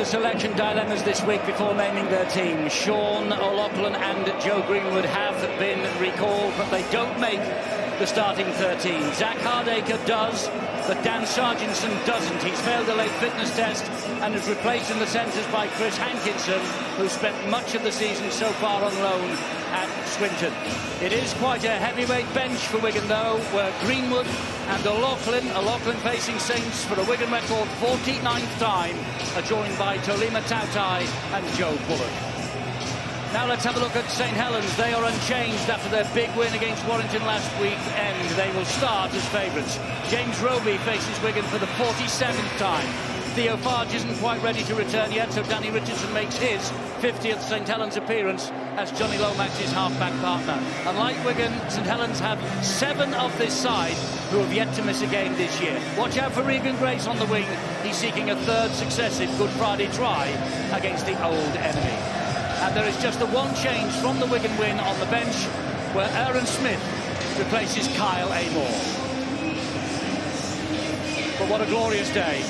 selection dilemmas this week before naming their team. Sean O'Loughlin and Joe Greenwood have been recalled, but they don't make the starting 13. Zach Hardacre does, but Dan Sargentson doesn't. He's failed a late fitness test and is replaced in the centres by Chris Hankinson, who spent much of the season so far on loan at Swinton. It is quite a heavyweight bench for Wigan, though, where Greenwood and O'Loughlin facing Saints for a Wigan record 49th time, are joined by Tolima Tautai and Joe Bullock. Now let's have a look at St Helens. They are unchanged after their big win against Warrington last weekend. They will start as favourites. James Roby faces Wigan for the 47th time. Theo Farge isn't quite ready to return yet, so Danny Richardson makes his 50th St Helens appearance as Johnny Lomax's half-back partner. Unlike Wigan, St Helens have 7 of this side who have yet to miss a game this year. Watch out for Regan Grace on the wing. He's seeking a 3rd successive Good Friday try against the old enemy. And there is just the one change from the Wigan win on the bench, where Aaron Smith replaces Kyle Amor. But what a glorious day.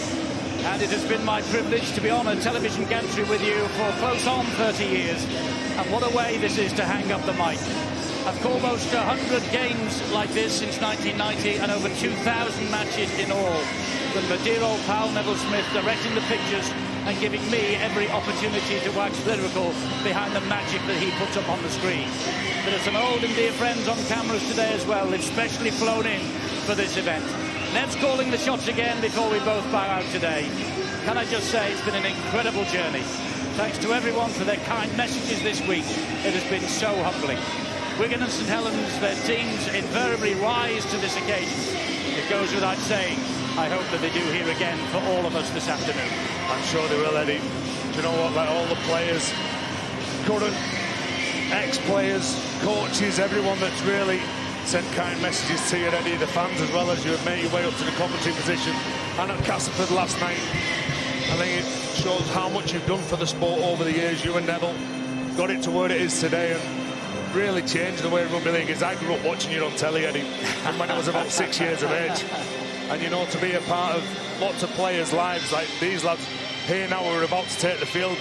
And it has been my privilege to be on a television gantry with you for close on 30 years. And what a way this is to hang up the mic. I've called almost 100 games like this since 1990 and over 2,000 matches in all. With my dear old pal Neville Smith directing the pictures and giving me every opportunity to wax lyrical behind the magic that he puts up on the screen. There are some old and dear friends on cameras today as well. They've specially flown in for this event. Nev's calling the shots again before we both bow out today. Can I just say it's been an incredible journey. Thanks to everyone for their kind messages this week. It has been so humbling. Wigan and St Helens, their teams invariably rise to this occasion. It goes without saying, I hope that they do here again for all of us this afternoon. I'm sure they will, Eddie. Do you know what, like all the players, current, ex-players, coaches, everyone that's really sent kind messages to you, Eddie, the fans as well, as you have made your way up to the commentary position. And at Castleford last night, I think it shows how much you've done for the sport over the years. You and Neville got it to where it is today and really changed the way rugby league is. I grew up watching you on telly, Eddie, when I was about 6 years of age. And, you know, to be a part of lots of players' lives like these lads here now who are about to take the field,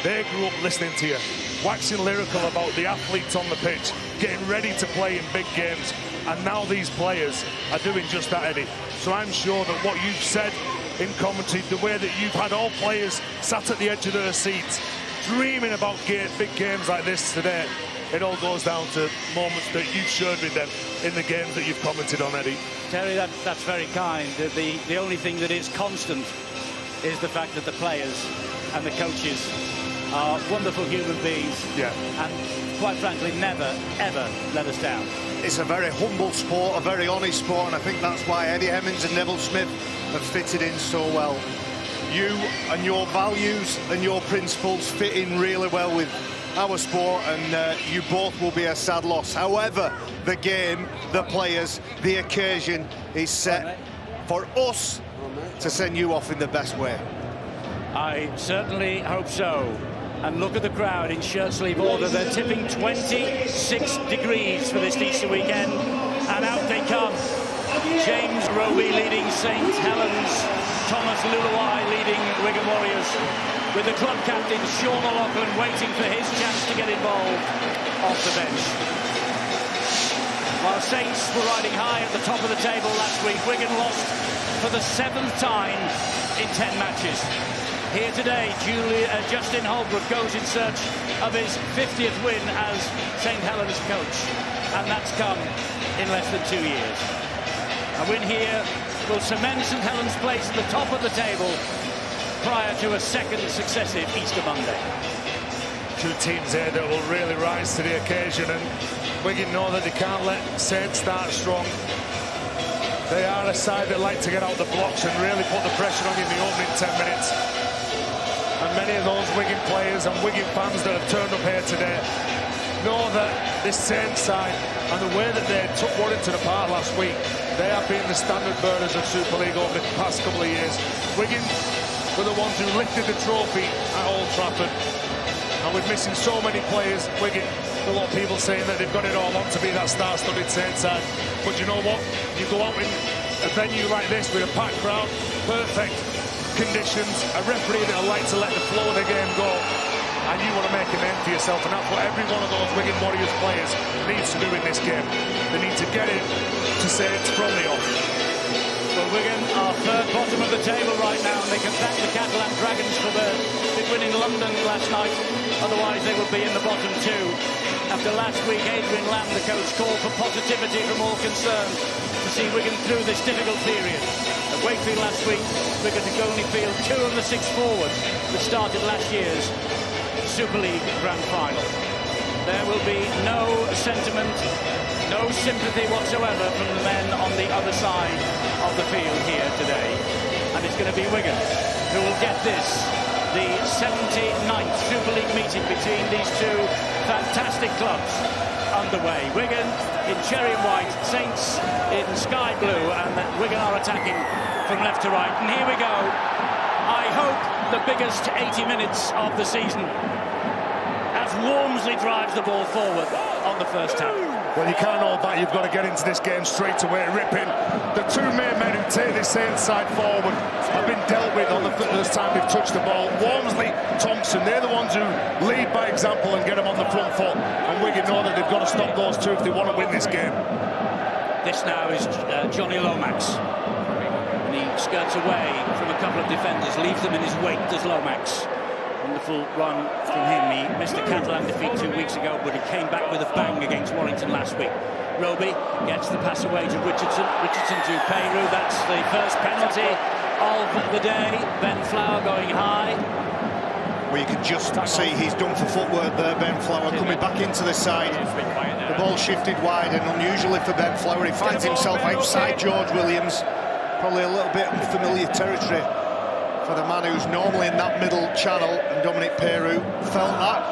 they grew up listening to you, waxing lyrical about the athletes on the pitch, getting ready to play in big games. And now these players are doing just that, Eddie. So I'm sure that what you've said in commentary, the way that you've had all players sat at the edge of their seats, dreaming about big games like this today, it all goes down to moments that you've shared with them in the games that you've commented on, Eddie. Terry, that's very kind. The only thing that is constant is the fact that the players and the coaches are wonderful human beings. Yeah. And quite frankly, never, ever let us down. It's a very humble sport, a very honest sport, and I think that's why Eddie Hemmings and Neville Smith have fitted in so well. You and your values and your principles fit in really well with our sport, and you both will be a sad loss. However, the game, the players, the occasion is set for us to send you off in the best way. I certainly hope so. And look at the crowd in shirt-sleeve order. They're tipping 26 degrees for this Easter weekend. And out they come. James Roby leading St Helens. Thomas Luluai leading Wigan Warriors. With the club captain, Sean O'Loughlin, waiting for his chance to get involved off the bench. While Saints were riding high at the top of the table last week, Wigan lost for the 7th time in 10 matches. Here today, Justin Holbrook goes in search of his 50th win as St Helens coach. And that's come in less than 2 years. A win here will cement St Helens' place at the top of the table prior to a 2nd successive Easter Monday. Two teams here that will really rise to the occasion, and Wigan know that they can't let Saints start strong. They are a side that like to get out the blocks and really put the pressure on you in the opening 10 minutes. And many of those Wigan players and Wigan fans that have turned up here today know that this Saints side and the way that they took Warrington apart last week, they have been the standard bearers of Super League over the past couple of years. Wigan were the ones who lifted the trophy at Old Trafford. And with missing so many players, Wigan, a lot of people saying that they've got it all on to be that star-studded Saints side. But you know what? You go out in a venue like this with a packed crowd, perfect conditions, a referee that'll like to let the flow of the game go, and you want to make a name for yourself, and that's what every one of those Wigan Warriors players needs to do in this game. They need to get it to Saints from the off. Well, Wigan are third bottom of the table right now, and they can thank the Catalan Dragons for the big win in London last night. Otherwise, they would be in the bottom two. After last week, Adrian Lamb, the coach, called for positivity from all concerned to see Wigan through this difficult period. At Wakefield last week, Wigan could only field 2 of the 6 forwards that started last year's Super League Grand Final. There will be no sentiment, no sympathy whatsoever from the men on the other side of the field here today. And it's going to be Wigan who will get this, the 79th Super League meeting between these two fantastic clubs underway. Wigan in cherry and white, Saints in sky blue, and Wigan are attacking from left to right. And here we go. I hope the biggest 80 minutes of the season, as Walmsley drives the ball forward on the first tap. Well, you can't hold back. You've got to get into this game straight away, ripping. The two main men who take this Saints side forward have been dealt with on the first time they've touched the ball. Walmsley, Thompson, they're the ones who lead by example and get them on the front foot. And Wigan know that they've got to stop those two if they want to win this game. This now is Johnny Lomax. And he skirts away from a couple of defenders, leaves them in his wake, does Lomax. Wonderful run from him. He missed the Catalan defeat 2 weeks ago, but he came back with a bang against Warrington last week. Roby gets the pass away to Richardson. Richardson to Peru. That's the first penalty of the day. Ben Flower going high. Well, you can just see he's done for footwork there, Ben Flower, coming back into the side. The ball shifted wide, and unusually for Ben Flower, he finds himself outside George Williams. Probably a little bit unfamiliar territory for the man who's normally in that middle channel, and Dominic Peru felt that.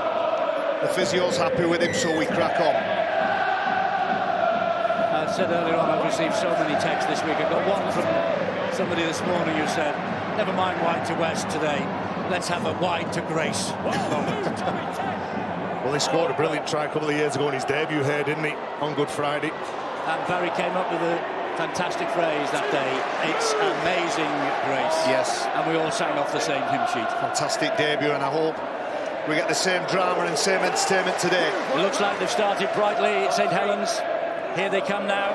The physio's happy with him, so we crack on. I said earlier on, I've received so many texts this week. I got one from somebody this morning who said, never mind wide to West today, let's have a wide to Grace. Well, he scored a brilliant try a couple of years ago in his debut here, didn't he, on Good Friday. And Barry came up with a fantastic phrase that day, it's amazing Grace. Yes. And we all sang off the same hymn sheet. Fantastic debut, and I hope we get the same drama and same entertainment today. It looks like they've started brightly at St Helens. Here they come now.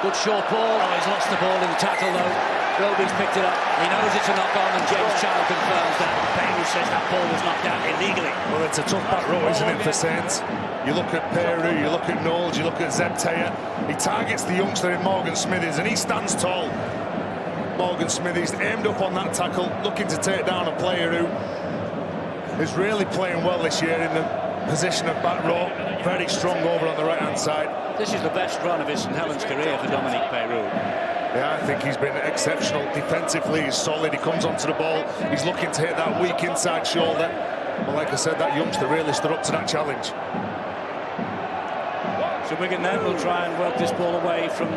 Good short ball. Oh, he's lost the ball in the tackle though. Roby's picked it up. He knows it's a knock-on, and James Child confirms that. Peru says that ball was knocked out illegally. Well, it's a tough back row, isn't it, for Saints? You look at Peru, you look at Knowles, you look at Zebteya. He targets the youngster in Morgan Smithies, and he stands tall. Morgan Smithies aimed up on that tackle, looking to take down a player who is really playing well this year in the position of back row. Very strong over on the right-hand side. This is the best run of his St Helens career for Dominic Peru. Yeah, I think he's been exceptional defensively. He's solid. He comes onto the ball. He's looking to hit that weak inside shoulder. Well, like I said, that youngster really stood up to that challenge. So Wigan then will try and work this ball away from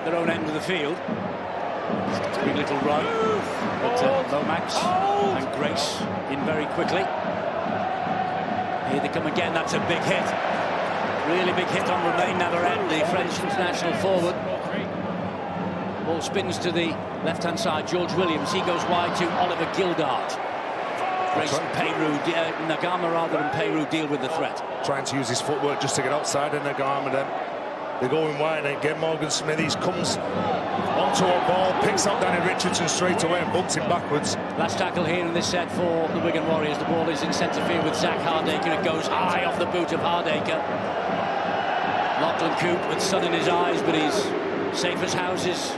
their own end of the field. Big little run, but Lomax and Grace in very quickly. Here they come again. That's a big hit. Really big hit on Romain Navarrete, the French international forward. Ball spins to the left-hand side. George Williams, he goes wide to Oliver Gildart. Grace and Peru, Nagama rather than Peru deal with the threat. Trying to use his footwork just to get outside of Nagama then. They're going wide again. Morgan Smithies comes onto a ball, picks up Danny Richardson straight away and bumps him backwards. Last tackle here in this set for the Wigan Warriors. The ball is in centre field with Zach Hardaker. It goes high off the boot of Hardaker. Lachlan Coote with sun in his eyes, but he's safe as houses.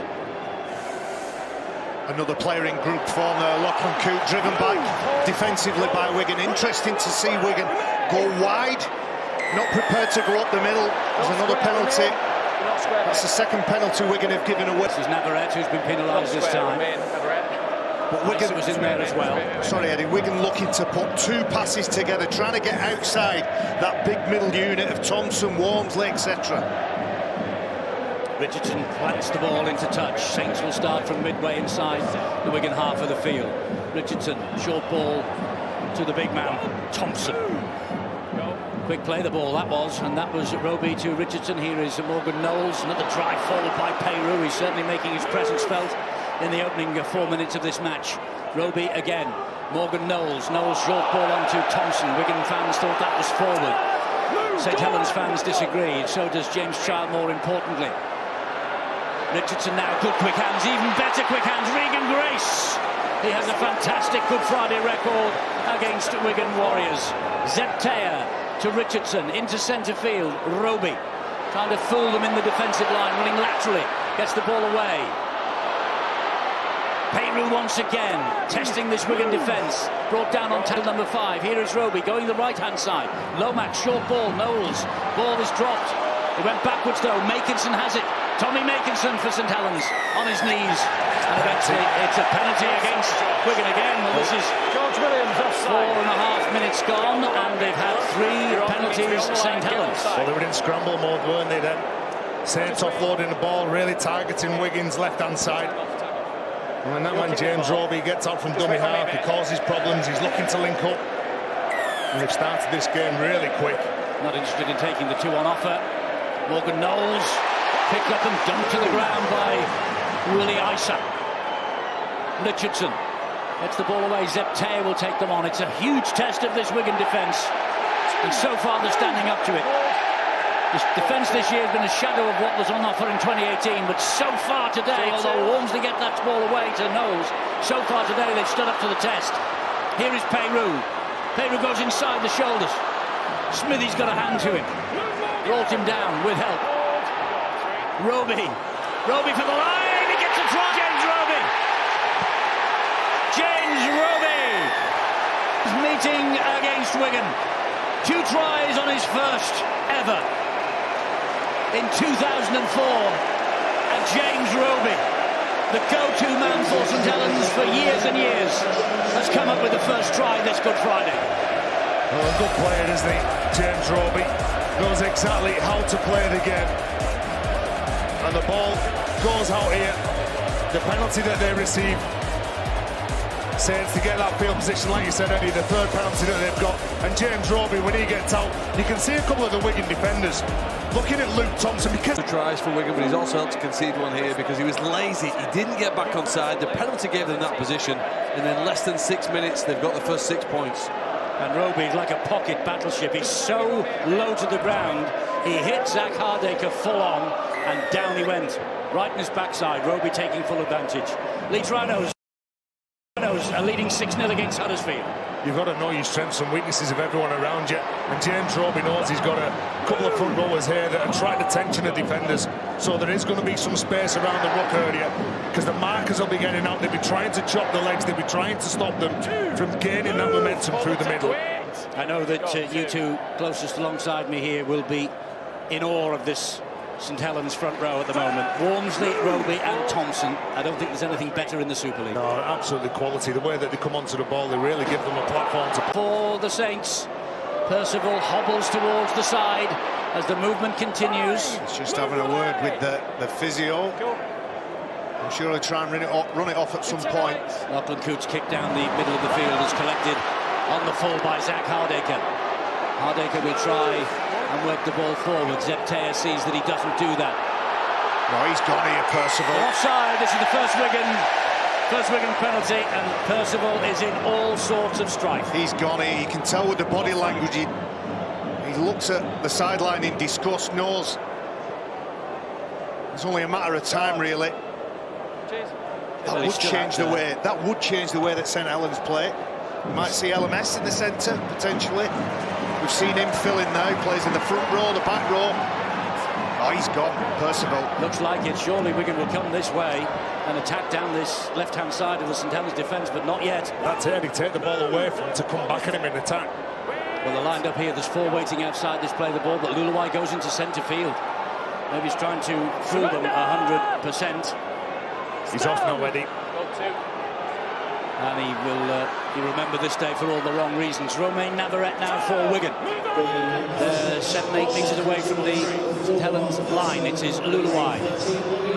Another player in group form there, Lachlan Coote, driven back defensively by Wigan. Interesting to see Wigan go wide, not prepared to go up the middle. There's another penalty. That's the second penalty Wigan have given away. This is Navarrete who's been penalised this time. But Wigan was in there as well. Sorry, Eddie. Wigan looking to put two passes together, trying to get outside that big middle unit of Thompson, Walmsley, etc. Richardson plants the ball into touch. Saints will start from midway inside the Wigan half of the field. Richardson, short ball to the big man, Thompson. Quick play the ball that was, and that was Roby to Richardson. Here is Morgan Knowles, another drive forward by Peru. He's certainly making his presence felt in the opening 4 minutes of this match. Roby again. Morgan Knowles. Knowles short ball onto Thompson. Wigan fans thought that was forward. St Helens fans disagreed. So does James Child, more importantly. Richardson now, good quick hands, even better quick hands. Regan Grace. He has a fantastic Good Friday record against Wigan Warriors. Zeptea to Richardson, into centre field. Roby trying to fool them in the defensive line, running laterally, gets the ball away. Payru once again, testing this Wigan defence. Brought down on tackle number 5. Here is Roby going the right-hand side. Lomax, short ball, Knowles. Ball is dropped. He went backwards though. Makinson has it. Tommy Makinson for St Helens on his knees. And eventually it's a penalty against Wigan again. Well, this is 4.5 minutes gone, and they've had 3 penalties, St Helens. Well, they were in scramble mode, weren't they then? Saints offloading the ball, really targeting Wigan's left-hand side. And when that man James Roby gets out from dummy half, he causes problems, he's looking to link up. And they've started this game really quick. Not interested in taking the 2 on offer. Morgan Knowles picked up and dumped to the ground by Willie Isa. Richardson gets the ball away. Zeptea will take them on. It's a huge test of this Wigan defence, and so far they're standing up to it. The defence this year has been a shadow of what was on offer in 2018, but so far today, although Walmsley get that ball away to Knowles, so far today they've stood up to the test. Here is Payru. Payru goes inside the shoulders. Smithy's got a hand to him. Brought him down with help. Roby. Roby for the line. He gets a try. James Roby. James Roby is meeting against Wigan. 2 tries on his first ever in 2004. And James Roby, the go-to man for St Helens for years and years, has come up with the first try this Good Friday. Well, a good player, isn't he? James Roby knows exactly how to play the game. And the ball goes out here. The penalty that they receive, Saints to get that field position, like you said, Eddie, the 3rd penalty that they've got. And James Roby, when he gets out, you can see a couple of the Wigan defenders looking at Luke Thompson, because... 2 tries for Wigan, but he's also helped to concede one here because he was lazy. He didn't get back on side. The penalty gave them that position, and in less than 6 minutes, they've got the first 6 points. And Roby's like a pocket battleship. He's so low to the ground. He hit Zach Hardaker full on, and down he went. Right in his backside. Roby taking full advantage. Leeds Rhinos are leading 6-0 against Huddersfield. You've got to know your strengths and weaknesses of everyone around you. And James Roby knows he's got a couple of front rowers here that attract the attention of defenders. So there is going to be some space around the ruck area, because the markers will be getting out. They'll be trying to chop the legs. They'll be trying to stop them from gaining that momentum through the middle. I know that you two closest alongside me here will be in awe of this St Helens front row at the moment. Walmsley, Roby and Thompson. I don't think there's anything better in the Super League. No, absolutely quality. The way that they come onto the ball, they really give them a platform to... For the Saints, Percival hobbles towards the side as the movement continues. He's just having a word with the physio. I'm sure he'll try and run it off at some point. Lachlan Coote's kick down the middle of the field is collected on the full by Zach Hardaker. Hardaker will try and work the ball forward. Zeptea sees that he doesn't do that. No, he's gone here, Percival. Offside. This is the first Wigan penalty, and Percival is in all sorts of strife. He's gone here. You can tell with the body language. He looks at the sideline in disgust, knows it's only a matter of time, really. That would change the way. That would change the way that St Helens play. We might see LMS in the centre, potentially. We've seen him fill in now. He plays in the front row, the back row. Oh, he's gone, Percival. Looks like it. Surely Wigan will come this way and attack down this left-hand side of the St Helens defence, but not yet. That's it. He take the ball away from him to come back at him in attack. Well, they're lined up here. There's 4 waiting outside this play the ball, but Luluwai goes into centre field. Maybe he's trying to fool them 100%. He's off now, Eddie. And he will remember this day for all the wrong reasons. Romain Navarrete now for Wigan. 7-8 metres away from the St Helens line. It is Luluwai.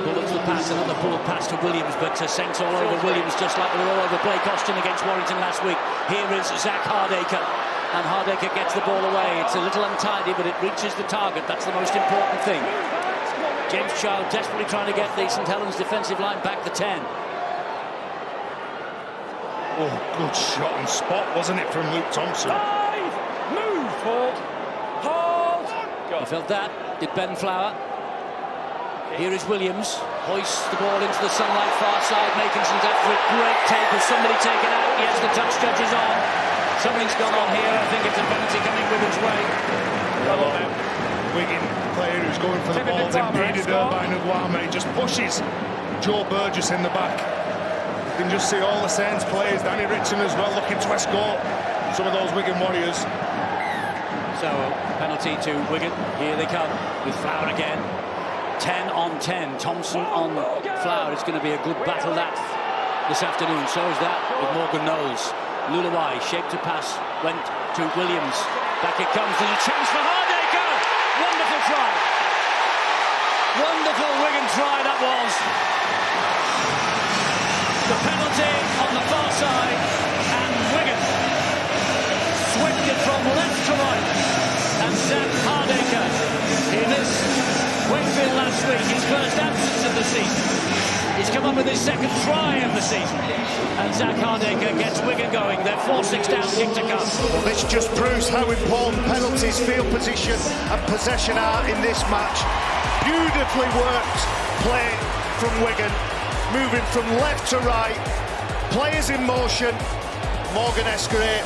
Bullets the pass, another bullet pass to Williams, but Saints all over Williams, just like they were all over Blake Austin against Warrington last week. Here is Zach Hardaker, and Hardaker gets the ball away. It's a little untidy, but it reaches the target. That's the most important thing. James Child desperately trying to get the St Helens defensive line back to 10. Oh, good shot and spot, wasn't it, from Luke Thompson? Move, hold. He felt that, did Ben Flower. Here is Williams, hoists the ball into the sunlight, far side, Makinson's after it, great take, has somebody taken out? Yes, the touch judge is on. Something's gone on here, I think it's a penalty coming Wigan's way. Wigan player who's going for the ball, impeded there by Nguama, he just pushes Joe Burgess in the back. You can just see all the Saints players, Danny Ritchie as well, looking to escort some of those Wigan Warriors. So, penalty to Wigan, here they come, with Flower again. 10 on 10, Thompson on Flower. It's going to be a good battle that this afternoon. So is that with Morgan Knowles. Lulawai shaped to pass, went to Williams. Back it comes, there's a chance for Hardaker. Wonderful try. Wonderful Wigan try that was. The penalty on the far side, and Wigan swept it from left to right. And Zach Hardaker, he missed Wakefield last week, his first absence of the season. He's come up with his second try of the season. And Zach Hardaker gets Wigan going. Their 4-6 down kick to come. Well, this just proves how important penalties, field position and possession are in this match. Beautifully worked play from Wigan, moving from left to right. Players in motion. Morgan Escray.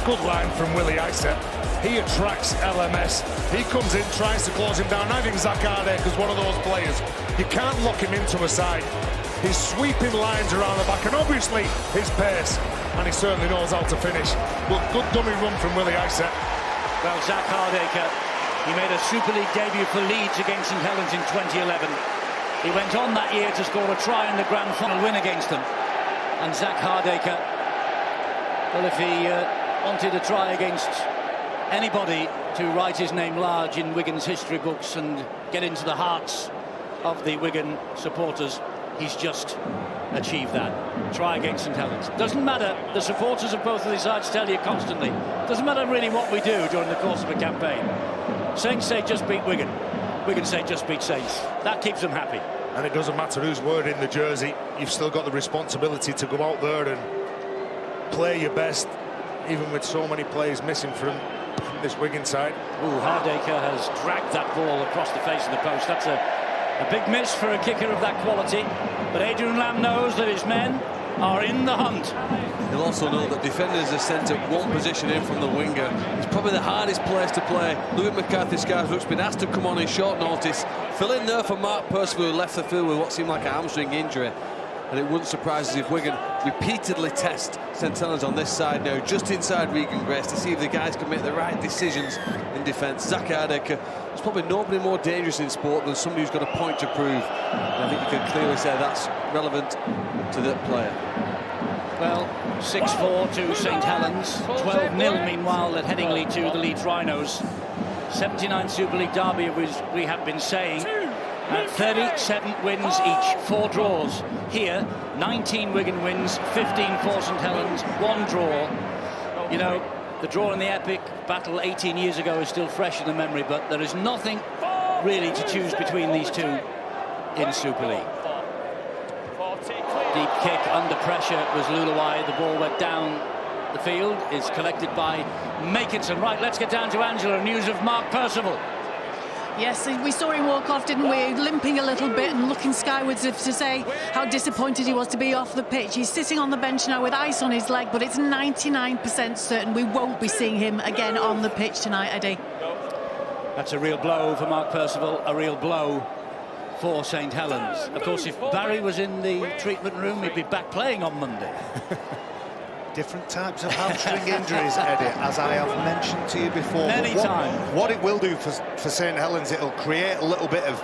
Good line from Willie Isett. He attracts LMS. He comes in, tries to close him down. I think Zach Hardaker's one of those players. You can't lock him into a side. He's sweeping lines around the back, and obviously his pace, and he certainly knows how to finish. But good dummy run from Willie Isett. Well, Zach Hardaker, he made a Super League debut for Leeds against St Helens in 2011. He went on that year to score a try in the grand final win against them. And Zach Hardaker, well, if he wanted to try against anybody to write his name large in Wigan's history books and get into the hearts of the Wigan supporters, he's just achieved that. Try against St Helens. Doesn't matter, the supporters of both of these sides tell you constantly, doesn't matter really what we do during the course of a campaign. Saints say just beat Wigan, Wigan say just beat Saints. That keeps them happy. And it doesn't matter who's wearing the jersey, you've still got the responsibility to go out there and play your best, even with so many players missing from this Wigan side. Ooh, Hardaker has dragged that ball across the face of the post. That's a big miss for a kicker of that quality. But Adrian Lamb knows that his men are in the hunt. He'll also know that defenders are sent at one position in from the winger. It's probably the hardest place to play. Louis McCarthy-Scarsbrook's been asked to come on in short notice. Fill in there for Mark Percival, who left the field with what seemed like a hamstring injury. And it wouldn't surprise us if Wigan repeatedly test St Helens on this side now, just inside Regan Grace, to see if the guys can make the right decisions in defence. Zach Hardaker, there's probably nobody more dangerous in sport than somebody who's got a point to prove. And I think you can clearly say that's relevant to that player. Well, 6-4 to St Helens, 12-0 meanwhile at Headingley to the Leeds Rhinos. 79 Super League derby, as we have been saying. 37 wins each, 4 draws. Here, 19 Wigan wins, 15 for St Helens, 1 draw. You know, the draw in the epic battle 18 years ago is still fresh in the memory, but there is nothing really to choose between these two in Super League. Deep kick under pressure was Lulawai. The ball went down the field, is collected by Makinson. Right, let's get down to Angela. News of Mark Percival. Yes, we saw him walk off, didn't we? Limping a little bit and looking skywards as if to say how disappointed he was to be off the pitch. He's sitting on the bench now with ice on his leg, but it's 99% certain we won't be seeing him again on the pitch tonight, Eddie. That's a real blow for Mark Percival, a real blow for St Helens. Of course, if Barry was in the treatment room, he'd be back playing on Monday. Different types of hamstring injuries, Eddie, as I have mentioned to you before. Many times. What it will do for St Helens, it'll create a little bit of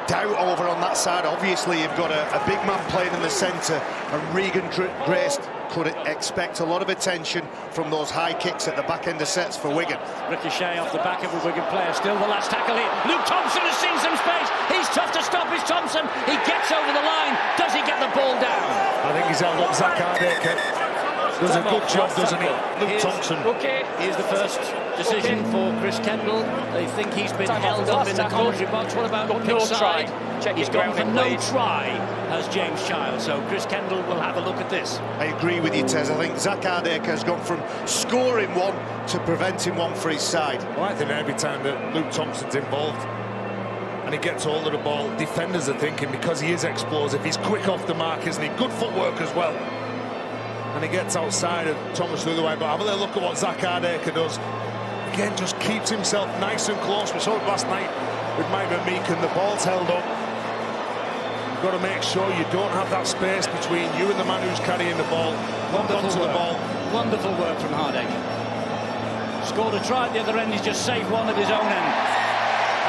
doubt over on that side. Obviously, you've got a big man playing in the centre, and Regan Grace could expect a lot of attention from those high kicks at the back end of sets for Wigan. Ricochet off the back of a Wigan player. Still the last tackle here. Luke Thompson has seen some space. He's tough to stop. Is Thompson. He gets over the line. Does he get the ball down? I think he's held up Zach Hardaker. does a good job, doesn't he? Luke Thompson. Here's the first decision for Chris Kendall. They think he's been held up in the commentary box. What about pitch side? He's gone for no try, has James Child. So Chris Kendall will have a look at this. I agree with you, Tez. I think Zach Hardaker has gone from scoring one to preventing one for his side. Well, I think every time that Luke Thompson's involved and he gets hold of the ball, defenders are thinking, because he is explosive, he's quick off the mark, isn't he? Good footwork as well. And he gets outside of Thomas the other way. But have a little look at what Zach Hardaker does. Again, just keeps himself nice and close. We saw it last night with Mike Meakin. The ball's held up. You've got to make sure you don't have that space between you and the man who's carrying the ball. Hold on to the ball. Wonderful work from Hardaker. Scored a try at the other end. He's just saved one at his own end.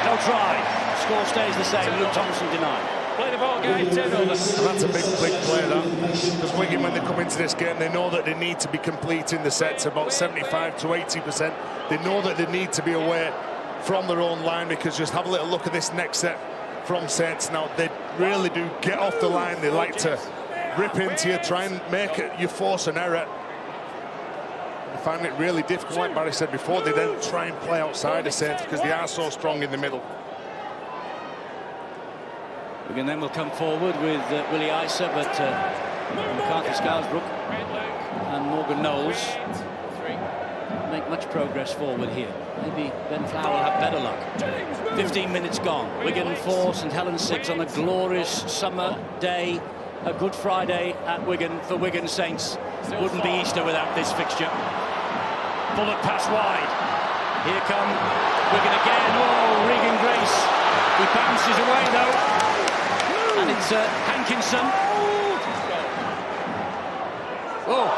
No try. Score stays the same. Luke Thompson denied. Play the ball, guys. Turnover. And that's a big play, that. Because Wigan, when they come into this game, they know that they need to be completing the sets about 75 to 80%. They know that they need to be away from their own line, because just have a little look at this next set from sets. Now, they really do get off the line. They like to rip into you, try and make it, you force an error. I find it really difficult, like Barry said before. They then try and play outside the sets because they are so strong in the middle. Wigan then will come forward with Willie Isa, but McCarthy Scarsbrook and Morgan Knowles make much progress forward here. Maybe Ben Flower will have better luck. 15 minutes gone. Wigan 4, St Helens 6 on a glorious summer day. A Good Friday at Wigan for Wigan Saints. Wouldn't be Easter without this fixture. Bullet pass wide. Here come Wigan again. Oh, Regan Grace. He bounces away though. And it's Hankinson. Oh,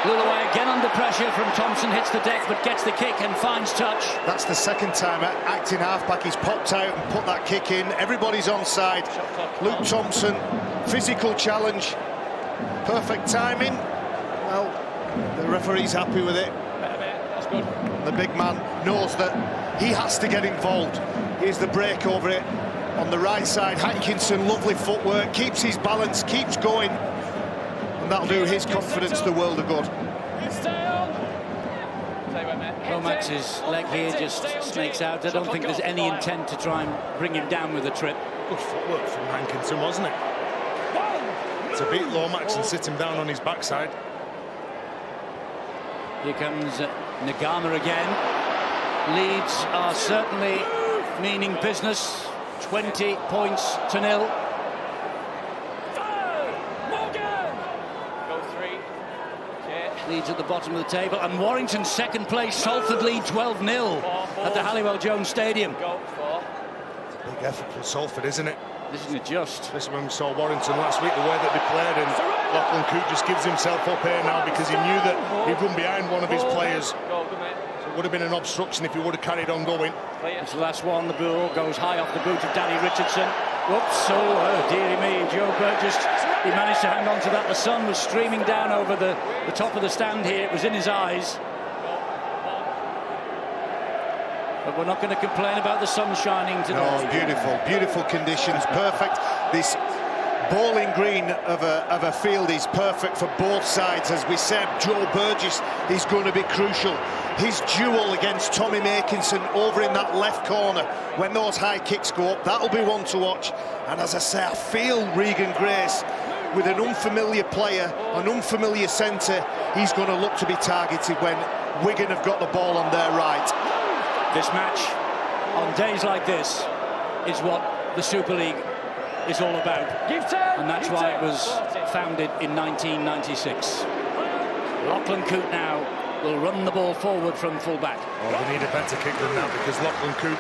Lulaway again under pressure from Thompson, hits the deck but gets the kick and finds touch. That's the second time acting halfback. He's popped out and put that kick in. Everybody's onside. Luke Thompson, physical challenge, perfect timing. Well, the referee's happy with it. That's good. The big man knows that he has to get involved. Here's the break over it. On the right side, Hankinson, lovely footwork, keeps his balance, keeps going, and that'll do his confidence the world of good. Lomax's leg here just snakes out. I don't think there's any intent to try and bring him down with a trip. Good footwork from Hankinson, wasn't it? To beat Lomax and sit him down on his backside. Here comes Nagama again. Leeds are certainly meaning business. 20 points to 0. Go 3. Leeds at the bottom of the table, and Warrington's second place. Salford lead 12-0 at the Halliwell-Jones Stadium. Go 4. Big effort from Salford, isn't it? Isn't it just? This is when we saw Warrington last week, the way that they played, and Lachlan Coote just gives himself up here now because he knew that he'd run behind one of his players. Go, good mate. It would have been an obstruction if he would have carried on going. It's the last one. The ball goes high off the boot of Danny Richardson. Whoops, oh dearie me, Joe Burgess, he managed to hang on to that. The sun was streaming down over the top of the stand here. It was in his eyes. But we're not going to complain about the sun shining today. Oh, beautiful, beautiful conditions, perfect. This bowling green of a field is perfect for both sides. As we said, Joe Burgess is going to be crucial. His duel against Tommy Makinson over in that left corner, when those high kicks go up, that'll be one to watch. And as I say, I feel Regan Grace, with an unfamiliar player, an unfamiliar centre, he's going to look to be targeted when Wigan have got the ball on their right. This match, on days like this, is what the Super League is all about. And that's why it was founded in 1996. Lachlan Coote now will run the ball forward from full-back. Oh, they need a better kick than that, because Lachlan Coote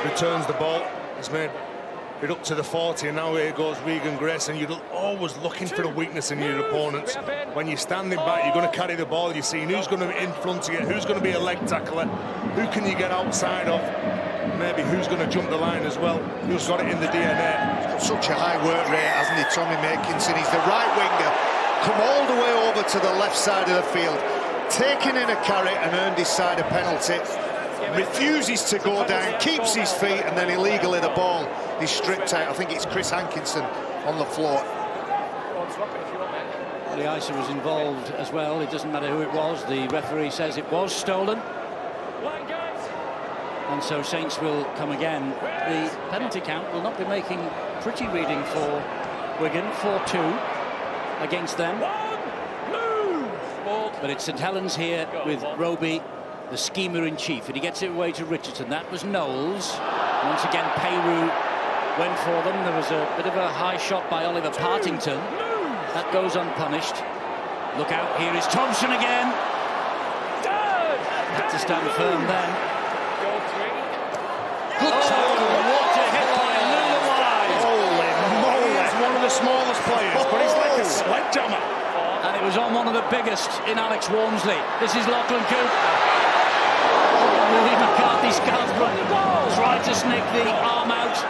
returns the ball. He's made it up to the 40, and now here goes Regan Grace, and you're always looking for a weakness in your opponents. When you're standing back, you're going to carry the ball. You're seeing who's going to be in front of you, who's going to be a leg tackler, who can you get outside of, maybe who's going to jump the line as well, who's got it in the DNA. He's got such a high work rate, hasn't he, Tommy Makinson? He's the right winger, come all the way over to the left side of the field, taken in a carry and earned his side a penalty. Refuses to go down, keeps his feet, and then illegally the ball is stripped out. I think it's Chris Hankinson on the floor. The Isa was involved as well. It doesn't matter who it was. The referee says it was stolen. And so Saints will come again. The penalty count will not be making pretty reading for Wigan. 4-2 against them. But it's St Helens here with Roby, the schemer-in-chief, and he gets it away to Richardson. That was Knowles. Once again, Peyroux went for them. There was a bit of a high shot by Oliver Partington. That goes unpunished. Look out, here is Thompson again. Had to stand firm then. Good tackle. What a hit by Lewis. Holy moly. He's one of the smallest players, but he's like a sledgehammer. And it was on one of the biggest in Alex Walmsley. This is Lachlan Coote. Willie McCarthy Scarborough tried to sneak the arm out.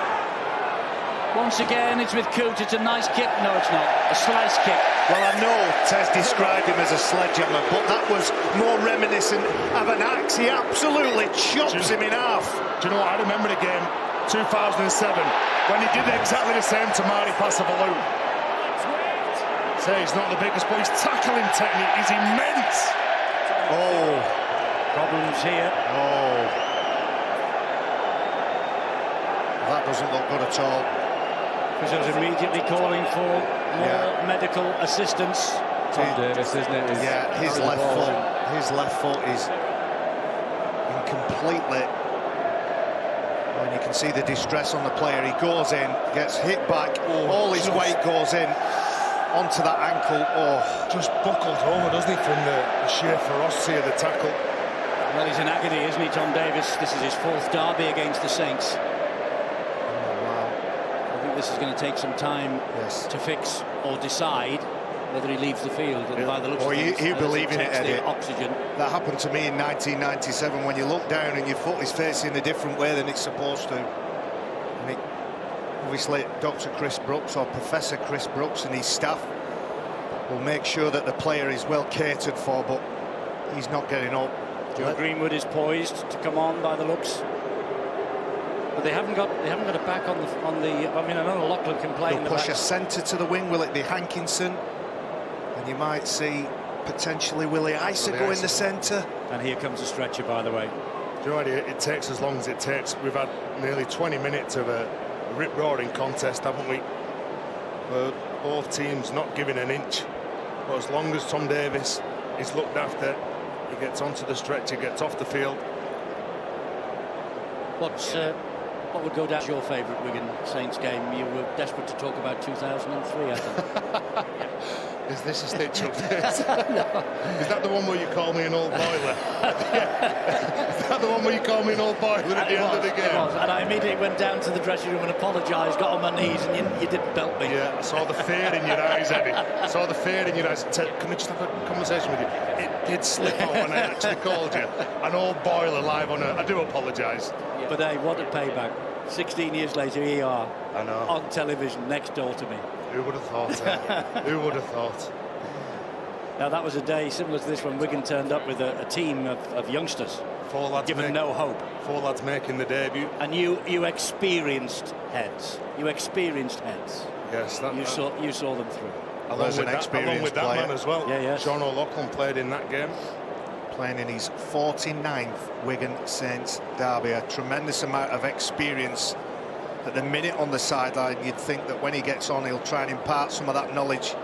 Once again, it's with Coote. It's a nice kick. No, it's not. A slice kick. Well, I know Tez described him as a sledgehammer, but that was more reminiscent of an axe. He absolutely chops him in half. Do you know what? I remember the game 2007 when he did exactly the same to Marty Passavalou. Say he's not the biggest, but his tackling technique is immense. Oh, Problems here. oh. That doesn't look good at all. Because immediately calling for more medical assistance. Tom Davis, isn't it? Yeah, his left foot is incompletely. And you can see the distress on the player. He goes in, gets hit back, all his weight goes in onto that ankle. Oh, just buckled over, doesn't he, from the sheer ferocity of the tackle. Well, he's in agony, isn't he, Tom Davis? This is his 4th derby against the Saints. I think this is going to take some time to fix or decide whether he leaves the field. And by the looks of things, you believe in it, Eddie. Oxygen. That happened to me in 1997 when you look down and your foot is facing a different way than it's supposed to. And obviously, Dr. Chris Brooks or Professor Chris Brooks and his staff will make sure that the player is well catered for, but he's not getting up. Joe Greenwood is poised to come on by the looks. But they haven't got a back on the. I mean, I know Lachlan can play. They'll push a centre to the wing. Will it be Hankinson? And you might see potentially Willie Isa go in the centre. And here comes a stretcher, by the way. Do you know what, it takes as long as it takes. We've had nearly 20 minutes of a rip-roaring contest, haven't we? Both teams not giving an inch. But as long as Tom Davis is looked after, he gets onto the stretcher, gets off the field. What would go down your favourite Wigan Saints game? You were desperate to talk about 2003, I think. Is this a stitch up this? No. Is that the one where you call me an old boiler? Is that the one where you call me an old boiler at the end of the game? It was. And I immediately went down to the dressing room and apologised, got on my knees, and you didn't belt me. Yeah, I saw the fear in your eyes, Eddie. I saw the fear in your eyes. Can I just have a conversation with you? It did slip out when I actually called you an old boiler live on I do apologise. Yeah. But hey, what a payback. 16 years later, here you are. I know. On television, next door to me. Who would have thought, Who would have thought? Now, that was a day similar to this when Wigan turned up with a team of youngsters. 4 lads given no hope. 4 lads making the debut. And you experienced heads. You experienced heads. Yes, you saw them through. Along with that man as well. Yeah, Sean O'Loughlin played in that game. Playing in his 49th Wigan Saints derby. A tremendous amount of experience. At the minute on the sideline, you'd think that when he gets on, he'll try and impart some of that knowledge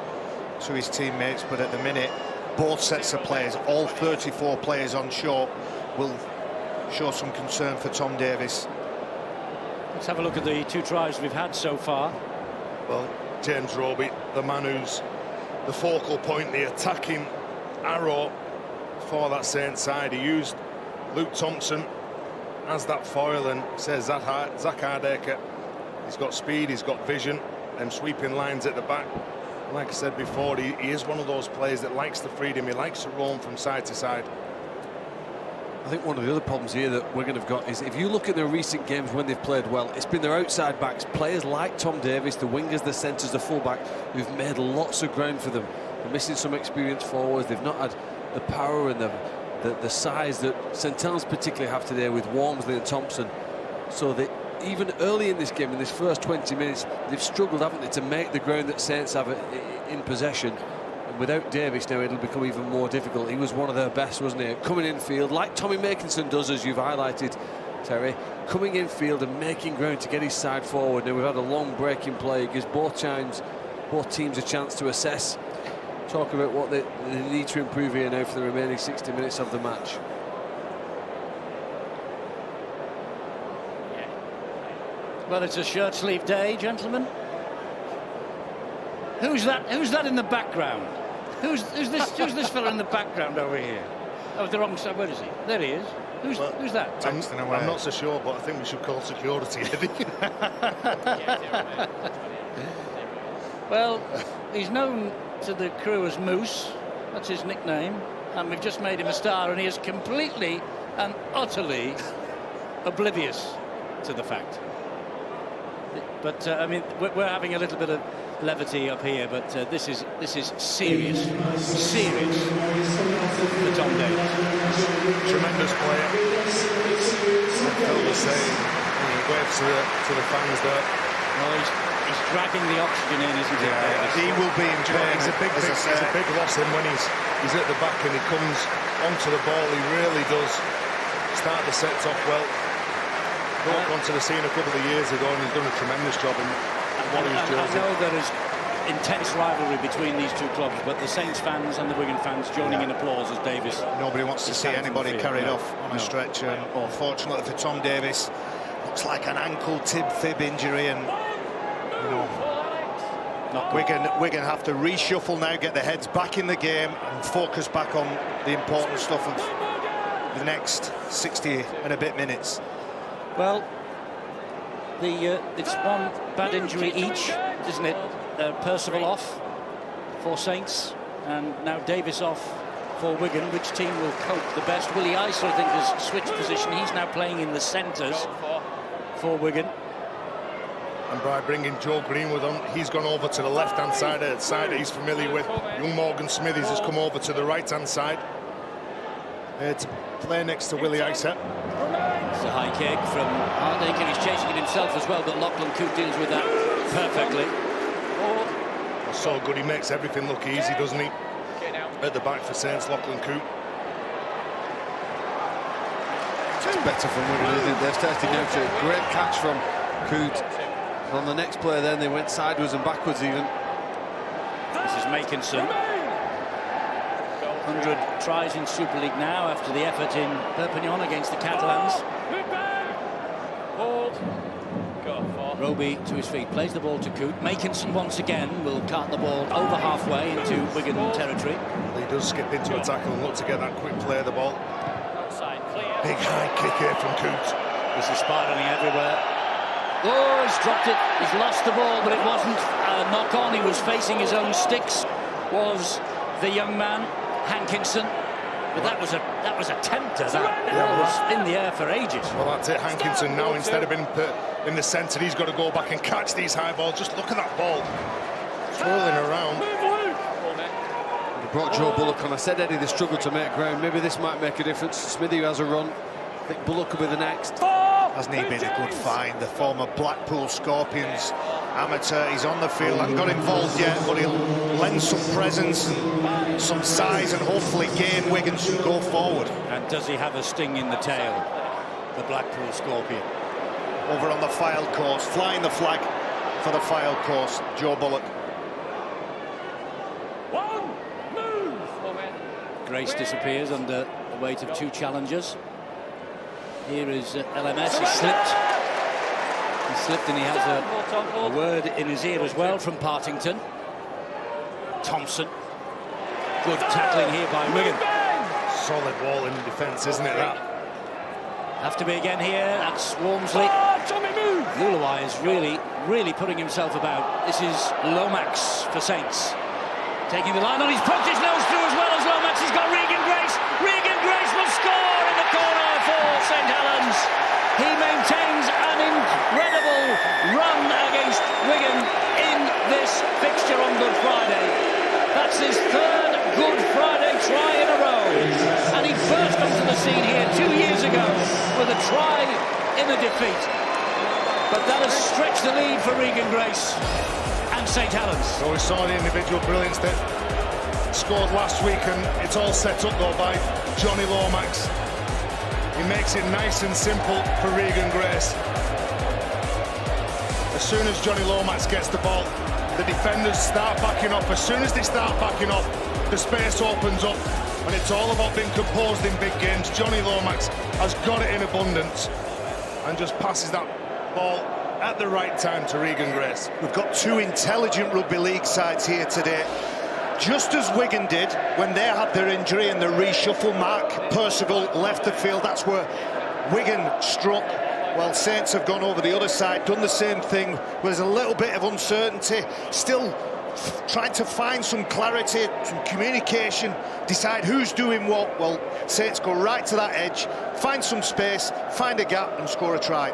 to his teammates. But at the minute, both sets of players, all 34 players on shore, will show some concern for Tom Davis. Let's have a look at the 2 tries we've had so far. Well, James Roby, the man who's the focal point, the attacking arrow for that Saints side. He used Luke Thompson as that foil, and says Zach Hardaker, he's got speed, he's got vision, and sweeping lines at the back. Like I said before, he is one of those players that likes the freedom. He likes to roam from side to side. I think one of the other problems here that Wigan have got is if you look at their recent games when they've played well, it's been their outside backs, players like Tom Davis, the wingers, the centres, the fullback, who've made lots of ground for them. They're missing some experienced forwards. They've not had the power and the size that St Helens particularly have today with Walmsley and Thompson. So they, even early in this game, in this first 20 minutes, they've struggled, haven't they, to make the ground that Saints have in possession. And without Davis now, it'll become even more difficult. He was one of their best, wasn't he? Coming in field, like Tommy Makinson does, as you've highlighted, Terry. Coming in field and making ground to get his side forward. Now, we've had a long break in play. It gives both teams a chance to assess. Talk about what they need to improve here now for the remaining 60 minutes of the match. Well, it's a shirt-sleeve day, gentlemen. Who's that in the background? Who's this fella in the background over here? Oh, the wrong side. Where is he? There he is. Who's that? I'm not so sure, but I think we should call security, Eddie. Well, he's known to the crew as Moose. That's his nickname. And we've just made him a star, and he is completely and utterly oblivious to the fact. But I mean, we're having a little bit of levity up here, but this is serious for Tom Davis. Tremendous player. Phil was saying, he waves to the fans there. Well, he's dragging the oxygen in, isn't he? Yeah, he will be in pain. It's a big loss in when he's at the back and he comes onto the ball. He really does start the sets off well. Broke onto the scene a couple of years ago, and he's done a tremendous job in what he's doing. I know there is intense rivalry between these two clubs, but the Saints fans and the Wigan fans joining in applause as Davis. Nobody wants to see anybody carried off on a stretcher. And unfortunately for Tom Davis, looks like an ankle fib injury, and you know, Wigan have to reshuffle now, get their heads back in the game, and focus back on the important stuff of the next 60 and a bit minutes. Well, it's one bad injury each, isn't it? Percival off for Saints, and now Davis off for Wigan. Which team will cope the best? Willie Ice, I think, has switched position. He's now playing in the centres for Wigan. And by bringing Joe Greenwood on, he's gone over to the left-hand side, a side that he's familiar with. Young Morgan Smithies has come over to the right-hand side. To play next to Willie Ice. It's a high kick from Hardacre. He's chasing it himself as well, but Lachlan Coote deals with that perfectly. So good, he makes everything look easy, doesn't he? At the back for Saints, Lachlan Coote. It's better from Wigan, isn't it? They're starting now to a great catch from Coote. On the next play then, they went sideways and backwards even. This is Makinson. 100 tries in Super League now after the effort in Perpignan against the Catalans. Roby to his feet, plays the ball to Coote. Makinson once again will cart the ball over halfway into Wigan territory. He does skip into a tackle and look to get that quick play of the ball. Big high kick here from Coote. This is spiralling everywhere. Oh, he's dropped it. He's lost the ball, but it wasn't a knock on. He was facing his own sticks. Was the young man Hankinson. But that was a tempter. That was in the air for ages. Well, that's it. Hankinson now, instead of being put in the centre, he's got to go back and catch these high balls. Just look at that ball swirling around. They brought Joe Bullock on. I said, Eddie, they struggled to make ground. Maybe this might make a difference. Smithy has a run. I think Bullock will be the next. Hasn't he been a good find? The former Blackpool Scorpions amateur. He's on the field, hasn't got involved yet, but he'll lend some presence and some size and hopefully gain Wigan some go forward. And does he have a sting in the tail, the Blackpool Scorpion? Over on the Fylde course, flying the flag for the Fylde course, Joe Bullock. Grace disappears under the weight of two challengers. Here is LMS. He slipped. He slipped, and he has a word in his ear as well from Partington. Thompson. Good tackling here by Wigan. Solid wall in defence, isn't it, that? Have to be again here. That's Walmsley. Luluai is really putting himself about. This is Lomax for Saints. Taking the line on, he's poked his nose through as well as Lomax. He's got Regan Grace. Regan Grace will score in the corner for St Helens. He maintains an incredible run against Wigan in this fixture on Good Friday. That's his third Good Friday try in a row. And he burst onto the scene here 2 years ago with a try in a defeat. But that has stretched the lead for Regan Grace and St Helens. So we saw the individual brilliance that scored last week, and it's all set up though by Johnny Lomax. He makes it nice and simple for Regan Grace. As soon as Johnny Lomax gets the ball, the defenders start backing off. As soon as they start backing off, the space opens up, and it's all about being composed in big games. Johnny Lomax has got it in abundance and just passes that ball at the right time to Regan Grace. We've got two intelligent rugby league sides here today. Just as Wigan did when they had their injury and the reshuffle, Mark Percival left the field. That's where Wigan struck. Well, Saints have gone over the other side, done the same thing. There's a little bit of uncertainty, still trying to find some clarity, some communication, decide who's doing what. Well, Saints go right to that edge, find some space, find a gap and score a try.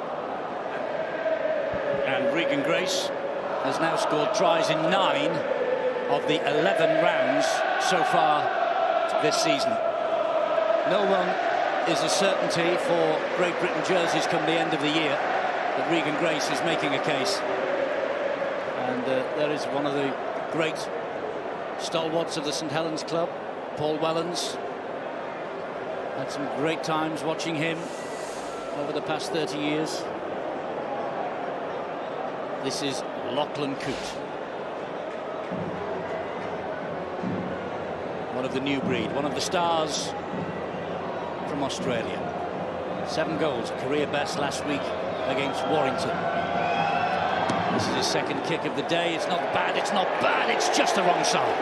And Regan Grace has now scored tries in 9 of the 11 rounds so far this season. No one is a certainty for Great Britain jerseys come the end of the year, but Regan Grace is making a case. And there is one of the great stalwarts of the St Helens club, Paul Wellens. Had some great times watching him over the past 30 years. This is Lachlan Coote, one of the new breed, one of the stars from Australia. 7 goals, career best last week against Warrington. This is his second kick of the day. It's not bad, it's not bad, it's just the wrong side.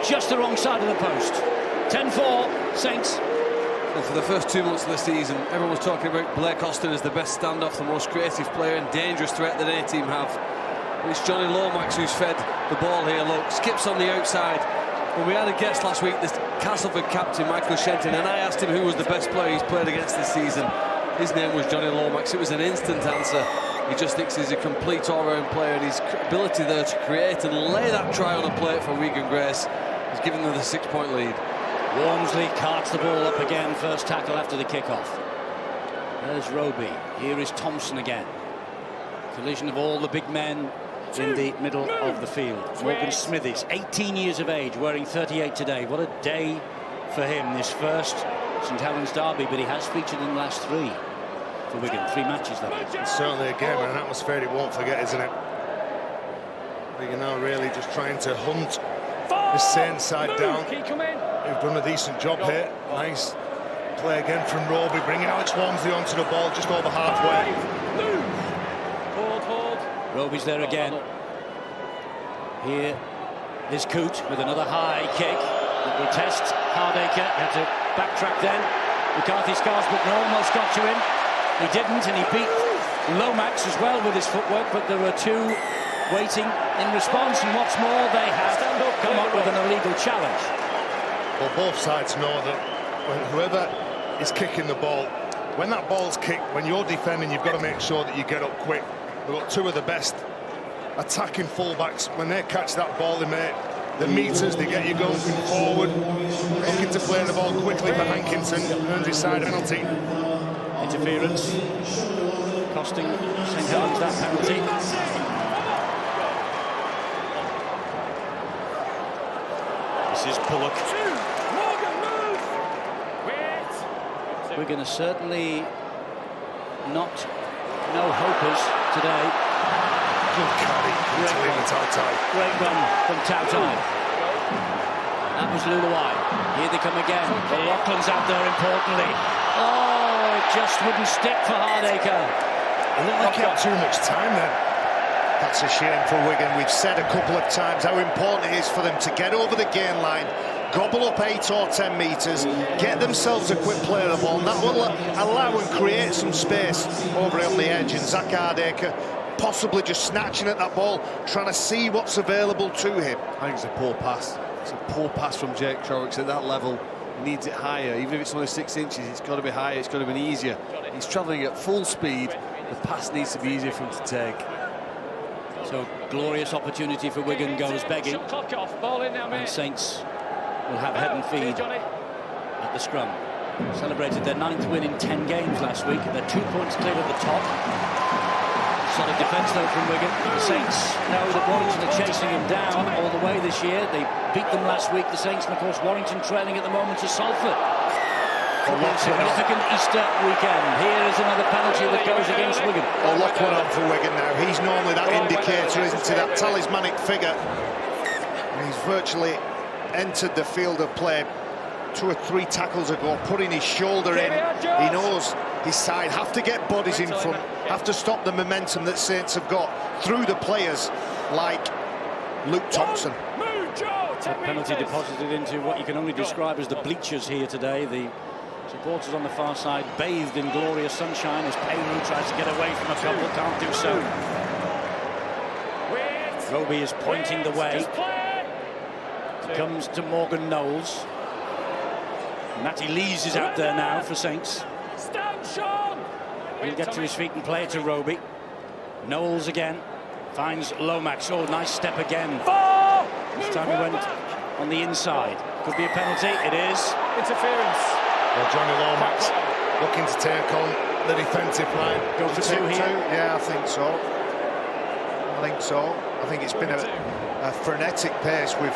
Just the wrong side of the post. 10-4, Saints. Well, for the first 2 months of the season, everyone was talking about Blake Austin as the best standoff, the most creative player and dangerous threat that any team have. And it's Johnny Lomax who's fed the ball here. Look, skips on the outside. Well, we had a guest last week, this Castleford captain, Michael Shenton, and I asked him who was the best player he's played against this season. His name was Johnny Lomax. It was an instant answer. He just thinks he's a complete all-round player, and his ability there to create and lay that try on a plate for Regan Grace has given them the 6-point lead. Walmsley carts the ball up again, first tackle after the kick-off. There's Roby, here is Thompson again. Collision of all the big men in the middle of the field. Morgan Smithies, 18 years of age, wearing 38 today. What a day for him, this first St Helens derby, but he has featured in the last 3 for Wigan. 3 matches, that is. It's certainly a game and an atmosphere he won't forget, isn't it? Wigan now really just trying to hunt the Saints side down. They've done a decent job here. Nice play again from Roby, bringing Alex Walmsley onto the ball just over halfway. Hold. Roby's there again. Here is Coote with another high kick that will test Hardaker. Had to backtrack then. McCarthy Scarsbrook almost got to him. He didn't, and he beat Lomax as well with his footwork, but there were 2 waiting in response, and what's more, they have come up with an illegal challenge. Well, both sides know that when whoever is kicking the ball, when that ball's kicked, when you're defending, you've got to make sure that you get up quick. We've got 2 of the best attacking fullbacks. When they catch that ball, they make the meters, they get you going forward, looking to play the ball quickly for Hankinson, earns his side penalty. Interference costing St Helens that penalty. This is Bullock. We're going to certainly not no hopers today. Good carry to leave the Tautai. Great run from Tautai. That was Luluai. Here they come again. The Loughlin's out there importantly. Oh, it just wouldn't stick for Hardaker. It looked like he had too much time then. That's a shame for Wigan. We've said a couple of times how important it is for them to get over the gain line, gobble up 8 or 10 metres, get themselves a quick play of the ball, and that will allow and create some space over on the edge. And Zach Hardaker possibly just snatching at that ball, trying to see what's available to him. I think it's a poor pass. It's a poor pass from Jake Trowicks at that level. He needs it higher. Even if it's only 6 inches, it's got to be higher, it's got to be easier. He's travelling at full speed. The pass needs to be easier for him to take. So, glorious opportunity for Wigan goes begging. And Saints will have head and feed at the scrum. Celebrated their 9th win in 10 games last week. They're 2 points clear at the top. Solid defence though from Wigan. The Saints know that Warrington are chasing him down all the way this year. They beat them last week, the Saints, and of course Warrington trailing at the moment to Salford. A significant Easter weekend. Here is another penalty that goes against Wigan. Oh, lock one on for Wigan now. He's normally that indicator, isn't he? That talismanic figure. And he's virtually entered the field of play 2 or 3 tackles ago, putting his shoulder in. He knows his side have to get bodies in front, have to stop the momentum that Saints have got through the players like Luke Thompson. A penalty deposited into what you can only describe as the bleachers here today. The supporters on the far side bathed in glorious sunshine as Payne tries to get away from a couple, can't do so. Roby is pointing the way. Comes to Morgan Knowles. Matty Lees is out there now for Saints. He'll get to his feet and play it to Roby. Knowles again. Finds Lomax. Oh, nice step again. This time he went on the inside. Could be a penalty. It is. Interference. Well, Johnny Lomax looking to take on the defensive line. Go for 2 here. Yeah, I think so. I think it's been a frenetic pace with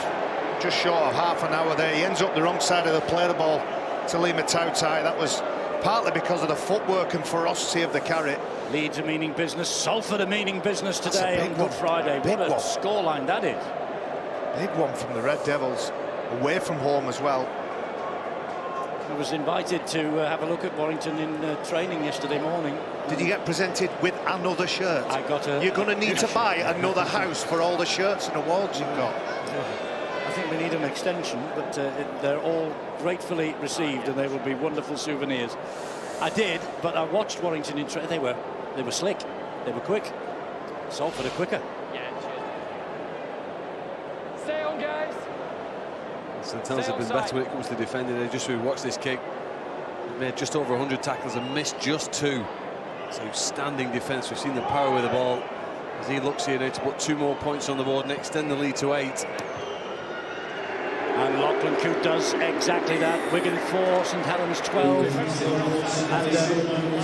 just short of half an hour there. He ends up the wrong side of the play the ball to Lima Tautai. That was partly because of the footwork and ferocity of the carry. Leeds are meaning business. Salford are meaning business today on Good Friday. What a scoreline that is. Big one from the Red Devils, away from home as well. I was invited to have a look at Warrington in training yesterday morning. Did you get presented with another shirt? I got a... You're going to need to buy another house for all the shirts and awards you've got. I think we need an extension, but they're all gratefully received and they will be wonderful souvenirs. I did, but I watched Warrington in training. They were slick, they were quick. Salford are quicker. Stay on, guys. St Helens have been better when it comes to defending. They just watch this kick. They've made just over 100 tackles and missed just 2. It's outstanding defence. We've seen the power with the ball as he looks here now to put 2 more points on the board and extend the lead to 8. And Lachlan Coote does exactly that. Wigan 4, St Helens 12. And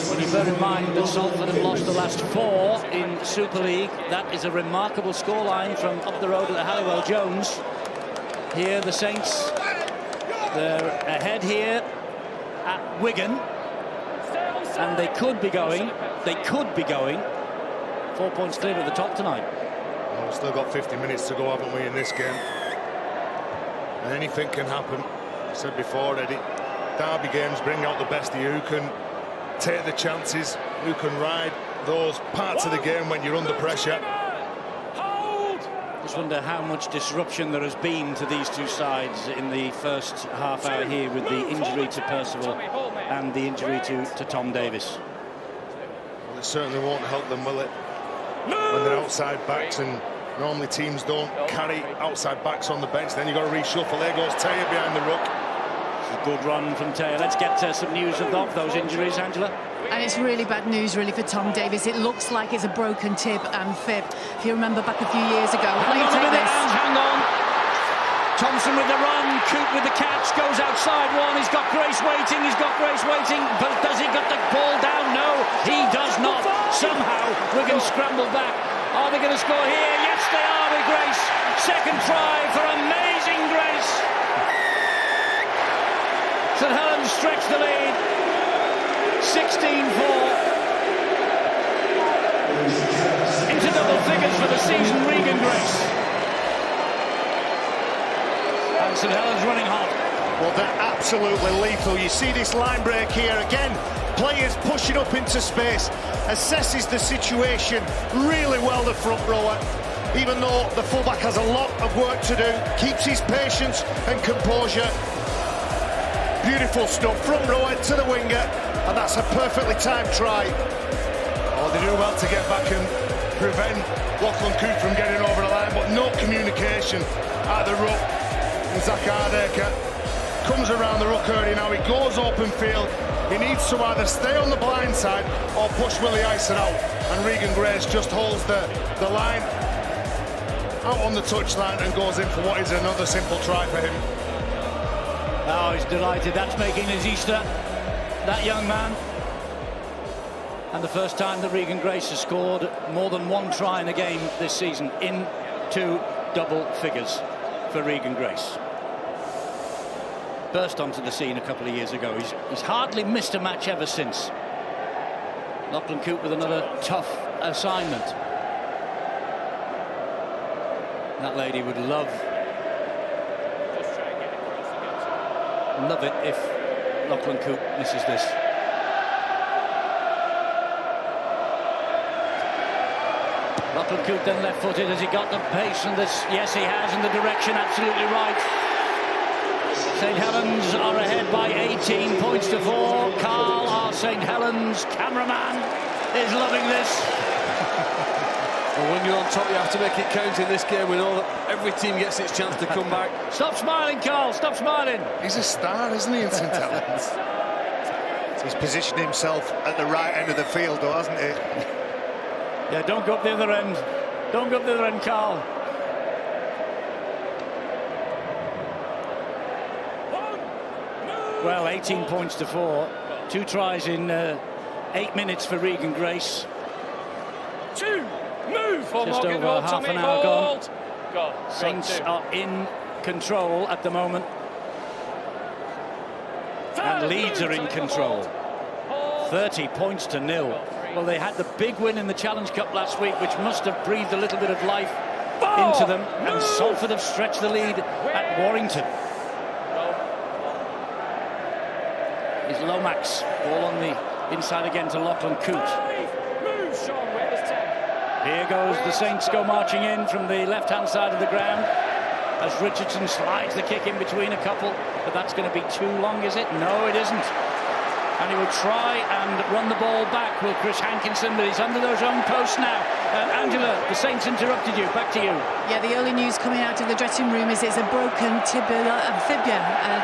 when you bear in mind that Salford have lost the last 4 in Super League, that is a remarkable scoreline from up the road at the Halliwell Jones. Here the Saints, they're ahead here at Wigan, and they could be going 4 points clear at the top tonight. Well, we've still got 50 minutes to go, haven't we, in this game? And anything can happen. I said before already, derby games bring out the best of you, who can take the chances, who can ride those parts of the game when you're under pressure. Just wonder how much disruption there has been to these two sides in the first half hour here with the injury to Percival and the injury to Tom Davis. Well, it certainly won't help them, will it? When they're outside backs, and normally teams don't carry outside backs on the bench, then you've got to reshuffle. There goes Taylor behind the ruck. It's a good run from Taylor. Let's get some news of those injuries, Angela. And it's really bad news, really, for Tom Davis. It looks like it's a broken tib and fib. If you remember back a few years ago. Hang on. Thompson with the run, Coote with the catch, goes outside one. He's got Grace waiting, but does he got the ball down? No, he does not. Somehow, Wigan scramble back. Are they going to score here? Yes, they are with Grace. Second try for amazing Grace. St Helens stretch the lead. 16-4 into double figures for the season, Regan Grace. And St Helens running hot. Well, they're absolutely lethal. You see this line break here again. Players pushing up into space, assesses the situation really well, the front rower. Even though the fullback has a lot of work to do, keeps his patience and composure. Beautiful stuff, front rower to the winger, and that's a perfectly timed try. Oh, they do well to get back and prevent Lachlan Coote from getting over the line, but no communication at the ruck. And Zach Hardaker comes around the ruck area now. He goes open field. He needs to either stay on the blind side or push Willie Ison out. And Regan Grace just holds the line out on the touchline and goes in for what is another simple try for him. Oh, he's delighted. That's making his Easter, that young man. And the first time that Regan Grace has scored more than one try in a game this season, into double figures for Regan Grace. Burst onto the scene a couple of years ago. He's hardly missed a match ever since. Lachlan Coote with another tough assignment. That lady would love it if Lachlan Coote misses this. Lachlan Coote then left-footed. Has he got the pace and this? Yes, he has, and the direction absolutely right. St Helens are ahead by 18 points to 4. Carl, our St Helens cameraman, is loving this. Well, when you're on top, you have to make it count in this game. We know that every team gets its chance to come back. Stop smiling, Carl, stop smiling. He's a star, isn't he, in St Helens? He's positioned himself at the right end of the field, though, hasn't he? Yeah, don't go up the other end. Don't go up the other end, Carl. Well, 18 points to 4. 2 tries in 8 minutes for Regan Grace. Move for Just Morgan, over half an hour gone. Saints Go. are in control at the moment. And Leeds are in control. 30 points to 0. Well, they had the big win in the Challenge Cup last week, which must have breathed a little bit of life into them. And Salford have stretched the lead at Warrington. Is Lomax, ball on the inside again to Lachlan Coote. Here goes the Saints, go marching in from the left-hand side of the ground as Richardson slides the kick in between a couple, but that's going to be too long, is it? No, it isn't. And he will try and run the ball back, will Chris Hankinson, but he's under those own posts now. Angela, the Saints interrupted you. Back to you. Yeah, the early news coming out of the dressing room is it's a broken fibula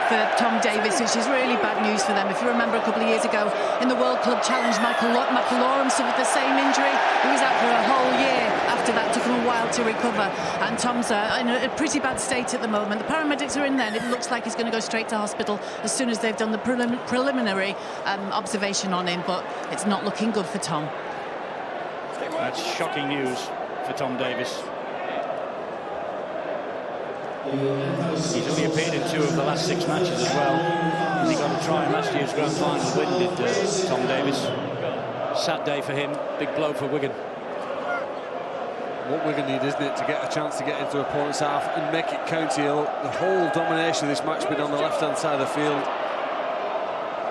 for Tom Davis, which is really bad news for them. If you remember a couple of years ago in the World Club Challenge, Michael Loram suffered the same injury. He was out for a whole year after that. Took him a while to recover. And Tom's in a pretty bad state at the moment. The paramedics are in there, and it looks like he's going to go straight to hospital as soon as they've done the preliminary observation on him, but it's not looking good for Tom. That's shocking news for Tom Davis. He's only appeared in 2 of the last 6 matches as well. He got a try in last year's grand final win, did Tom Davis. Sad day for him, big blow for Wigan. What Wigan need, isn't it, to get a chance to get into opponent's half and make it count here. The whole domination of this match been on the left-hand side of the field.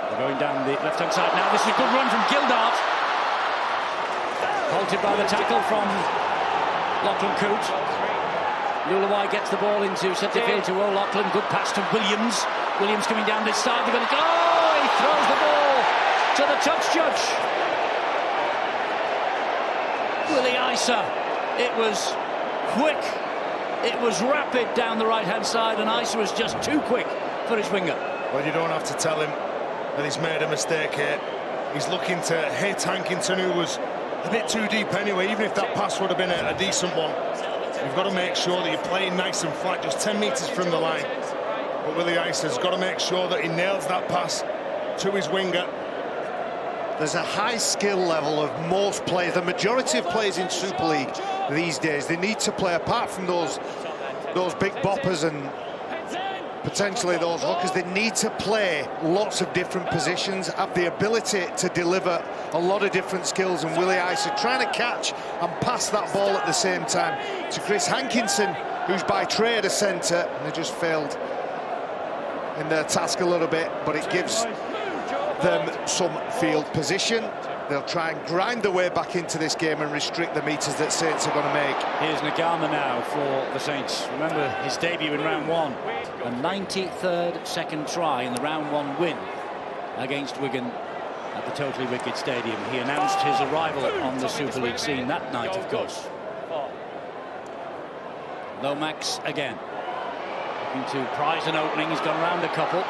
They're going down the left-hand side now. This is a good run from Gildart. Halted by the tackle from Lachlan Coote. Lulawai gets the ball into centre field to O'Loughlin. Good pass to Williams. Williams coming down this side. They're going to go. Oh, he throws the ball to the touch judge. Willie Isa. It was quick. It was rapid down the right-hand side, and Isa was just too quick for his winger. Well, you don't have to tell him that he's made a mistake here. He's looking to hit Hankinson, who was a bit too deep anyway. Even if that pass would have been a decent one, you've got to make sure that you're playing nice and flat, just 10 metres from the line. But Willie Isa's got to make sure that he nails that pass to his winger. There's a high skill level of most players. The majority of players in Super League these days, they need to play, apart from those big boppers and potentially those hookers, they need to play lots of different positions, have the ability to deliver a lot of different skills. And Willie Isa trying to catch and pass that ball at the same time to Chris Hankinson, who's by trade a centre, and they just failed in their task a little bit, but it gives them some field position. They'll try and grind their way back into this game and restrict the metres that Saints are going to make. Here's Nagama now for the Saints. Remember his debut in round 1. A 93rd second try in the round 1 win against Wigan at the Totally Wicked Stadium. He announced his arrival on the Super League scene that night, of course. Lomax again. Looking to prize an opening. He's gone round a couple.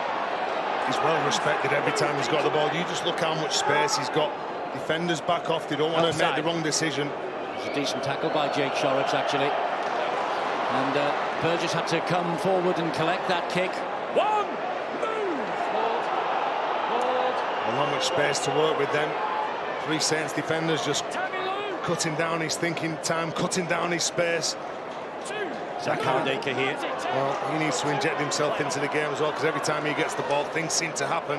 He's well respected every time he's got the ball. You just look how much space he's got. Defenders back off. They don't want to make the wrong decision. It's a decent tackle by Jake Shorrocks, actually. And Burgess had to come forward and collect that kick. One, move. Well, not much space to work with then. Three Saints defenders just cutting down his thinking time, cutting down his space. Zach Hardaker here. Well, he needs to inject himself into the game as well, because every time he gets the ball, things seem to happen.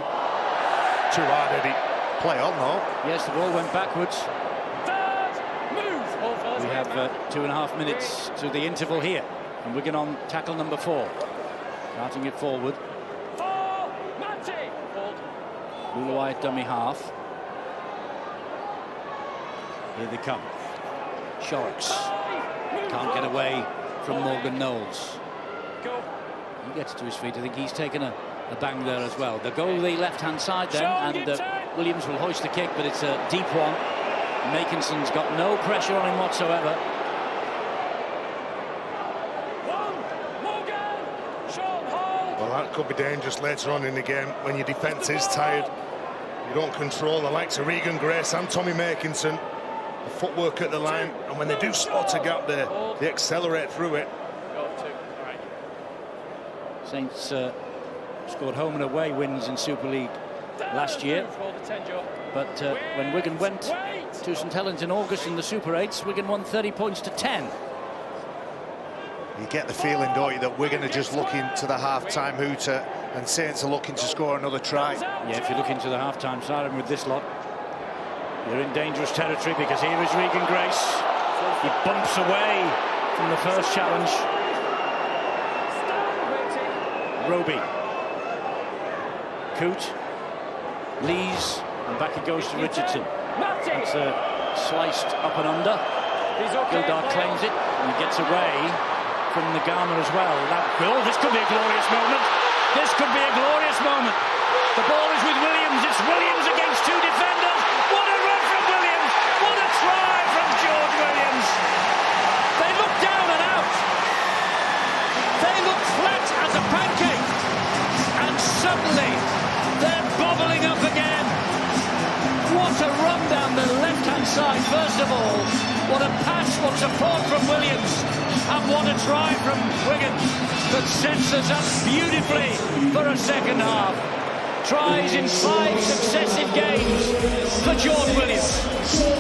Too hard, Eddie. Play on, though. Yes, the ball went backwards. We have 2.5 minutes to the interval here. And Wigan on tackle number 4. Starting it forward. Luluai at dummy half. Here they come. Shorrocks can't get away from Morgan Knowles. He gets to his feet. I think he's taken a bang there as well. They'll go the left-hand side then, and Williams will hoist the kick, but it's a deep one. Makinson's got no pressure on him whatsoever. Well, that could be dangerous later on in the game when your defence is tired. You don't control the likes of Regan Grace and Tommy Makinson. The footwork at the line, and when they do spot a gap there, they accelerate through it. Saints scored home and away wins in Super League last year. But when Wigan went to St Helens in August in the Super 8s, Wigan won 30 points to 10. You get the feeling, don't you, that Wigan are just looking to the half-time hooter and Saints are looking to score another try. Yeah, if you look into the half-time siren with this lot, you're in dangerous territory, because here is Regan Grace. He bumps away from the first challenge. Roby. Coote. Lees. And back it goes to Richardson. That's sliced up and under. Buildup claims it, and he gets away from the Garmer as well. This could be a glorious moment. This could be a glorious moment. The ball is with Williams. It's Williams against 2 defenders. What a run from Williams! What a try from George Williams! They look down and out. They look flat as a pancake. And suddenly they're bobbling up again. What a run down the left-hand side, first of all. What a pass, what support from Williams. And what a try from Wigan that sets us up beautifully for a second half. Tries in 5 successive games for George Williams.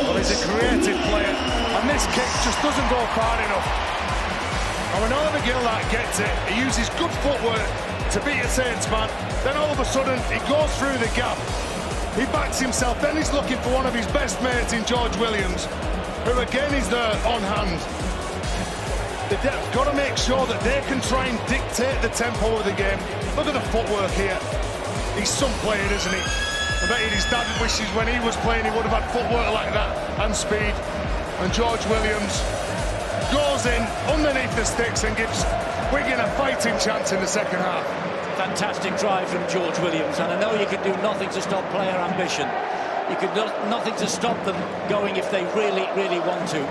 Well, he's a creative player, and this kick just doesn't go far enough. And when Oliver Gillard gets it, he uses good footwork to beat a Saints man. Then all of a sudden, he goes through the gap. He backs himself, then he's looking for one of his best mates in George Williams, who again is there on hand. They've got to make sure that they can try and dictate the tempo of the game. Look at the footwork here. He's some player, isn't he? I bet his dad wishes when he was playing he would have had footwork like that and speed. And George Williams goes in underneath the sticks and gives Wigan a fighting chance in the second half. Fantastic drive from George Williams, and I know you can do nothing to stop player ambition. You can do nothing to stop them going if they really, really want to.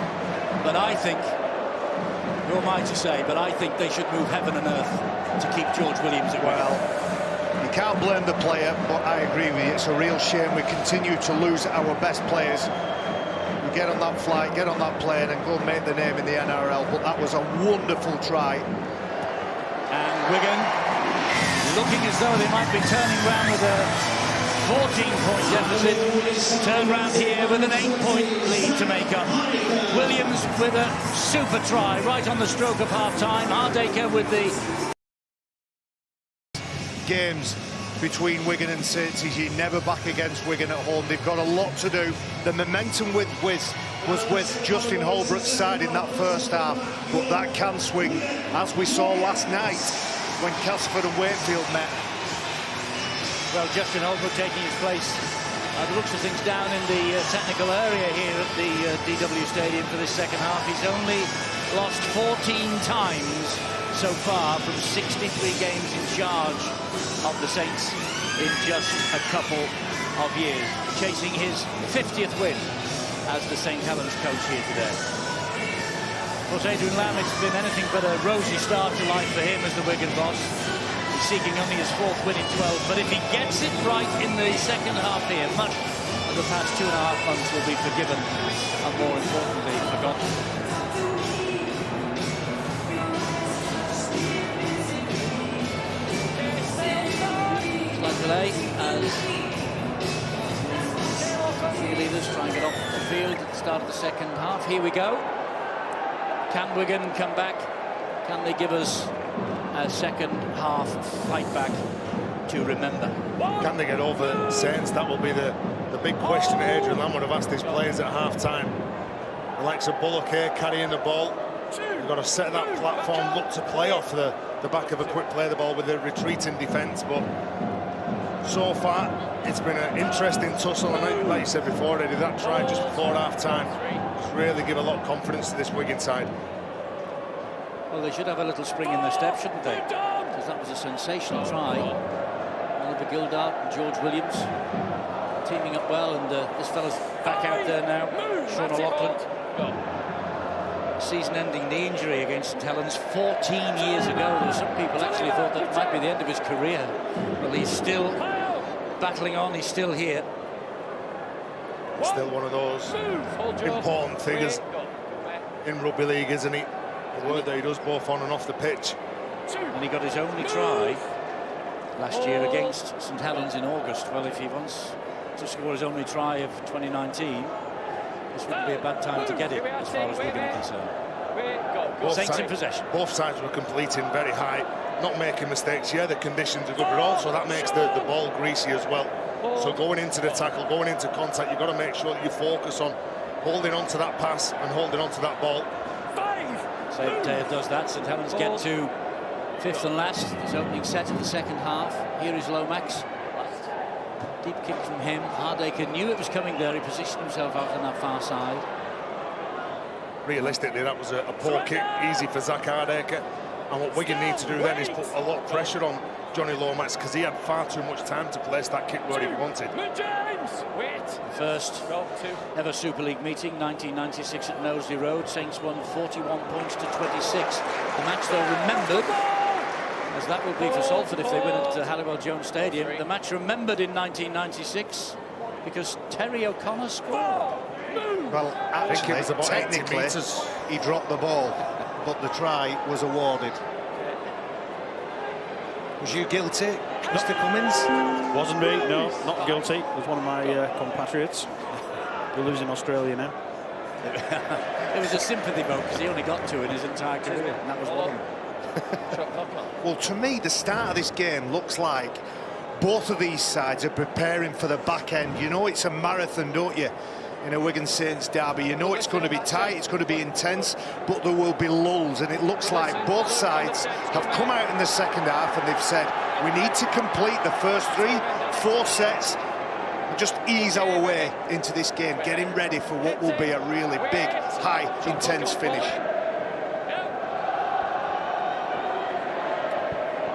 But I think, who am I to say, but I think they should move heaven and earth to keep George Williams away. Well, you can't blame the player, but I agree with you. It's a real shame we continue to lose our best players. We get on that flight, get on that plane and go and make the name in the NRL, but that was a wonderful try. And Wigan looking as though they might be turning round with a 14-point deficit. Turn round here with an 8-point lead to make up. Williams with a super try right on the stroke of half-time. Hardaker with the... Games between Wigan and Saints is you never back against Wigan at home. They've got a lot to do. The momentum was with Justin Holbrook's side in that first half, but that can swing, as we saw last night when Castleford and Wakefield met. Well, Justin Holbrook taking his place, the looks of things, down in the technical area here at the DW Stadium for this second half. He's only lost 14 times so far from 63 games in charge of the Saints in just a couple of years, chasing his 50th win as the St Helens coach here today. Of course, Adrian Lamb, it's been anything but a rosy start to life for him as the Wigan boss. He's seeking only his 4th win in 12, but if he gets it right in the second half here, much of the past 2.5 months will be forgiven and, more importantly, forgotten. Slight delay as cheerleaders try and get start of the second half. Here we go. Can Wigan come back? Can they give us a second half fight back to remember? Can they get over Saints? That will be the big question that Adrian Lamb would have asked his players at half-time. The likes of Bullock here carrying the ball. You've got to set that platform, look to play off the back of a quick play the ball with a retreating defence. But so far, it's been an interesting tussle. And like you said before, Eddie, that try just before half-time just really give a lot of confidence to this Wigan side. Well, they should have a little spring in their step, shouldn't they? Because that was a sensational try. Oliver Gildart and George Williams teaming up well, and this fella's back out there now. Sean O'Loughlin. Season-ending knee injury against St Helens 14 years ago. There were some people actually thought that might be the end of his career. Well, he's still battling on. He's still here. Still one of those important figures in rugby league, isn't he? The work that he does both on and off the pitch. And he got his only try last year against St Helens in August. Well, if he wants to score his only try of 2019, this wouldn't be a bad time to get it, as far as Wigan are concerned. Saints in possession. Both sides were completing very high, not making mistakes. Yeah, the conditions are good, but also that makes the ball greasy as well. So going into the tackle, going into contact, you've got to make sure that you focus on holding on to that pass and holding on to that ball. St does that. St Helens get to fifth and last. His opening set of the second half. Here is Lomax. Deep kick from him. Hardaker knew it was coming there. He positioned himself out on that far side. Realistically, that was a poor kick, easy for Zach Hardaker. And what Wigan need to do then is put a lot of pressure on Johnny Lomax, because he had far too much time to place that kick where he wanted. First ever Super League meeting, 1996 at Knowsley Road. Saints won 41 points to 26. The match, though, remembered, as that will be for Salford if they win at Halliwell Jones Stadium. The match remembered in 1996 because Terry O'Connor scored. Well, actually, I think it was about 80 technically, metres. he dropped the ball, but the try was awarded. Was you guilty, Mr. Cummins? Wasn't me, no, not guilty. It was one of my compatriots. We're losing Australia now. It was a sympathy vote because he only got two in his entire career, and that was one. Well, to me, the start of this game looks like both of these sides are preparing for the back end. You know it's a marathon, don't you? In a Wigan Saints derby, you know it's going to be tight, it's going to be intense, but there will be lulls, and it looks like both sides have come out in the second half and they've said we need to complete the first 3-4 sets and just ease our way into this game, getting ready for what will be a really big, high, intense finish.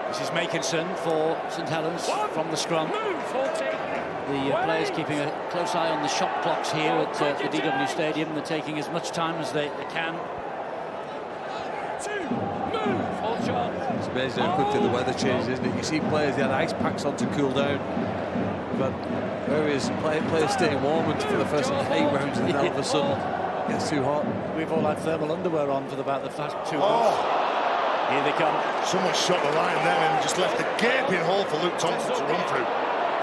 This is Makinson for St Helens from the scrum. The players keeping a close eye on the shot clocks here at the DW Stadium. They're taking as much time as they can. It's amazing how quickly the weather changes, isn't it? You see players, they had ice packs on to cool down. We've had various players staying warm for the first 8 rounds, and then all of a sudden it gets too hot. We've all had thermal underwear on for about the past 2 months. Here they come. Someone shot the line then and just left a gaping hole for Luke Thompson to run through.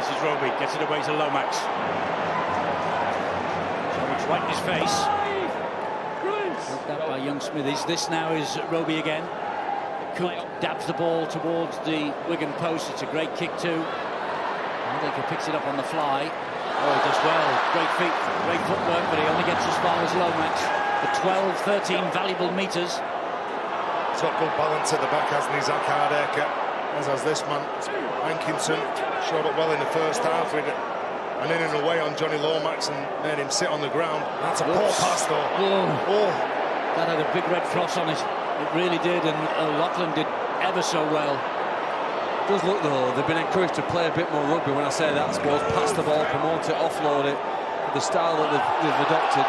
This is Roby, gets it away to Lomax. Lomax right in his face. Looked at by young Smithies. This now is Roby again. Cook dabs the ball towards the Wigan post. It's a great kick too. Hardaker picks it up on the fly. Oh, he does well. Great feet, great footwork, but he only gets as far as Lomax. For 12, 13 valuable metres. He's got good balance at the back, hasn't he, Zach Hardaker? As has this man. Hankinson showed up well in the first half with an in and away on Johnny Lomax and made him sit on the ground. That's a poor pass, though. Oh. That had a big red cross on it. It really did, and O'Loughlin did ever so well. It does look, though, they've been encouraged to play a bit more rugby. When I say that, I suppose, pass the ball, promote it, offload it, the style that they've adopted.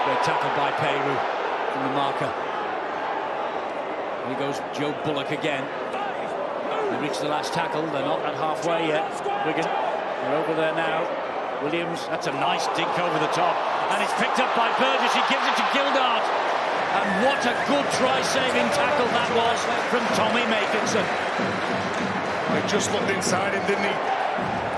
Great tackle by Peru from the marker. Here goes Joe Bullock again. They reach the last tackle. They're not at halfway yet. Wigan, they're over there now. Williams, that's a nice dink over the top. And it's picked up by Burgess. He gives it to Gildart. And what a good try-saving tackle that was from Tommy Makinson. He just looked inside him, didn't he?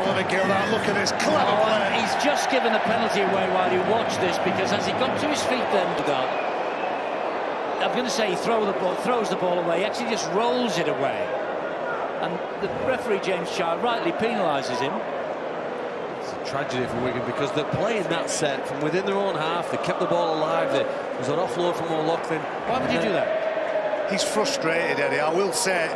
Oliver Gildart, look at this clever play. He's just given a penalty away while you watch this, because as he got to his feet then, I'm going to say he throws the ball away, he actually just rolls it away. And the referee, James Child, rightly penalises him. It's a tragedy for Wigan because they're playing that set from within their own half. They kept the ball alive. There was an offload from O'Loughlin. Why would you do that? He's frustrated, Eddie. I will say,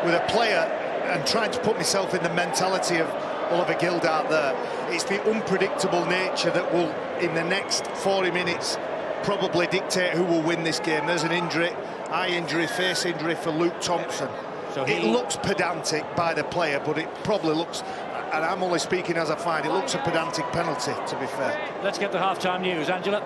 with a player, and trying to put myself in the mentality of Oliver Gildart there, it's the unpredictable nature that will, in the next 40 minutes, probably dictate who will win this game. There's an injury, eye injury, face injury for Luke Thompson. So it looks pedantic by the player, but it probably looks, and I'm only speaking as I find, it looks a pedantic penalty, to be fair. Let's get the half-time news. Angela?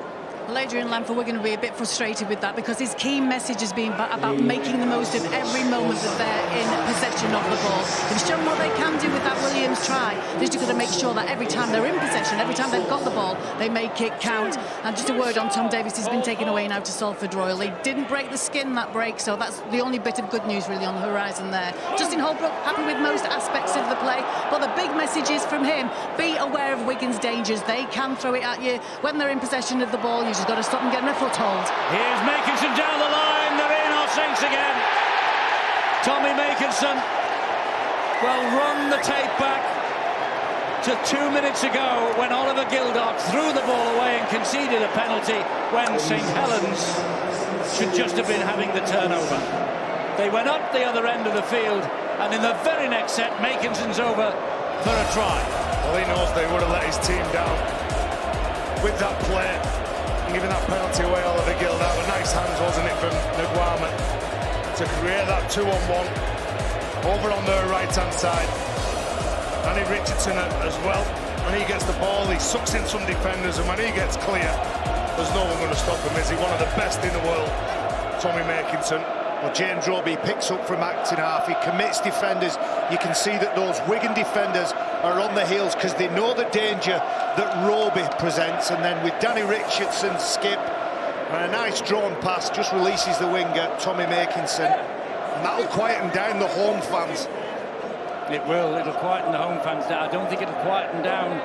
Well, Adrian Lamb for Wigan will be a bit frustrated with that, because his key message has been about making the most of every moment that they're in possession of the ball. They've shown what they can do with that Williams try. They've just got to make sure that every time they're in possession, every time they've got the ball, they make it count. And just a word on Tom Davies, he's been taken away now to Salford Royal. He didn't break the skin that break, so that's the only bit of good news really on the horizon there. Justin Holbrook, happy with most aspects of the play, but the big message is from him, be aware of Wigan's dangers. They can throw it at you when they're in possession of the ball. You just got to stop them getting a foothold. Here's Makinson down the line. They're in, our Saints again. Tommy Makinson. Well, run the tape back to 2 minutes ago when Oliver Gildart threw the ball away and conceded a penalty when St Helens should just have been having the turnover. They went up the other end of the field, and in the very next set, Makinson's over for a try. Well, he knows they would have let his team down with that play. Giving that penalty away, Oliver Gildart, with nice hands, wasn't it, from Nguama to create that 2-on-1 over on the right-hand side. Danny Richardson as well. When he gets the ball, he sucks in some defenders, and when he gets clear, there's no one going to stop him. Is he one of the best in the world, Tommy Makinson? Well, James Roby picks up from acting half. He commits defenders. You can see that those Wigan defenders are on the heels because they know the danger that Roby presents. And then with Danny Richardson's skip and a nice drawn pass, just releases the winger, Tommy Makinson. And that'll quieten down the home fans. It will. It'll quieten the home fans down. I don't think it'll quieten down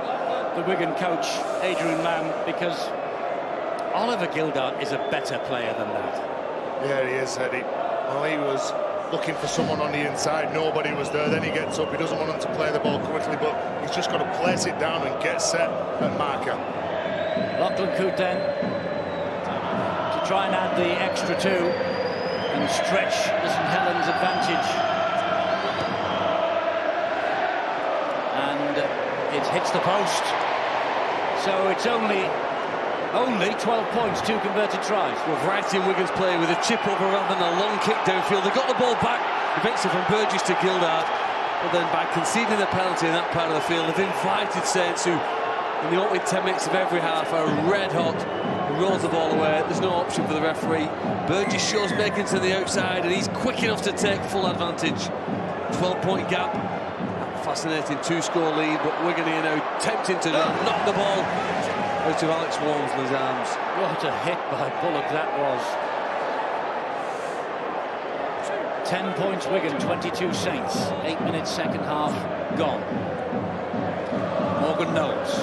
the Wigan coach, Adrian Lamb, because Oliver Gildart is a better player than that. Yeah, he is, Eddie. Well, he was looking for someone on the inside. Nobody was there. Then he gets up. He doesn't want him to play the ball quickly, but he's just got to place it down and get set at marker. Lachlan Coote then to try and add the extra two and stretch the St Helens advantage. And it hits the post. So it's only 12 points, 2 converted tries. Well, variety in Wigan's play with a chip over rather than a long kick downfield. They got the ball back eventually from Burgess to Gildart, but then by conceding the penalty in that part of the field, they've invited Saints, who in the opening 10 minutes of every half are red hot, and rolls the ball away. There's no option for the referee. Burgess shows Makinson to the outside, and he's quick enough to take full advantage. 12-point gap. Fascinating 2-score lead, but Wigan here now tempting to knock the ball out of Alex Walmsley's arms. What a hit by Bullock that was. 10 points Wigan, 22 Saints. 8 minutes, second half gone. Morgan Knowles.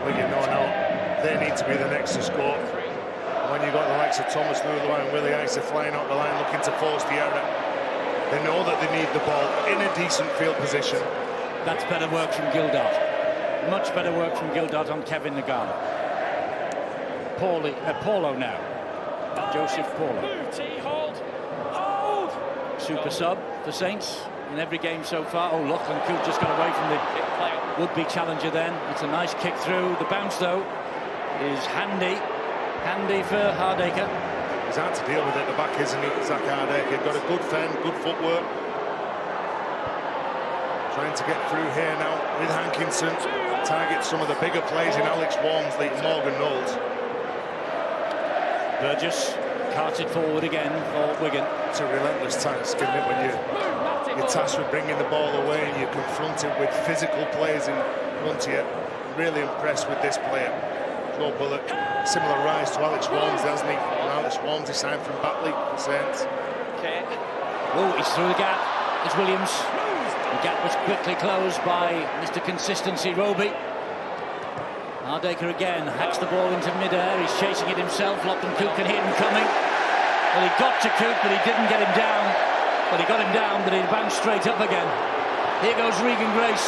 Wigan no, they need to be the next to score. When you've got the likes of Thomas Luther and Willie Iser flying up the line looking to force the error, they know that they need the ball in a decent field position. That's better work from Gildart. Much better work from Gildart on Kevin Nagano. Paulo now. Joseph Paulo. Super sub for Saints in every game so far. Oh, Lachlan Coote just got away from the would-be challenger then. It's a nice kick through. The bounce, though, is handy. Handy for Hardaker. He's hard to deal with at the back, isn't he, Zach Hardaker? Got a good fend, good footwork. Trying to get through here now with Hankinson. Targets some of the bigger plays in Alex Walmsley and Morgan Knowles. Burgess carted forward again for Wigan. It's a relentless task, isn't it, when you're tasked with bringing the ball away and you're confronted with physical players in front of you. Really impressed with this player. Joe Bullock, similar rise to Alex Walmsley, hasn't he? And Alex Walmsley signed from Batley for Saints. Oh, he's through the gap. It's Williams. The gap was quickly closed by Mr. Consistency, Roby. Hardaker again hacks the ball into mid-air. He's chasing it himself. Lachlan Coote can hear him coming. Well, he got to Coote, but he didn't get him down. Well, he got him down, but he bounced straight up again. Here goes Regan Grace.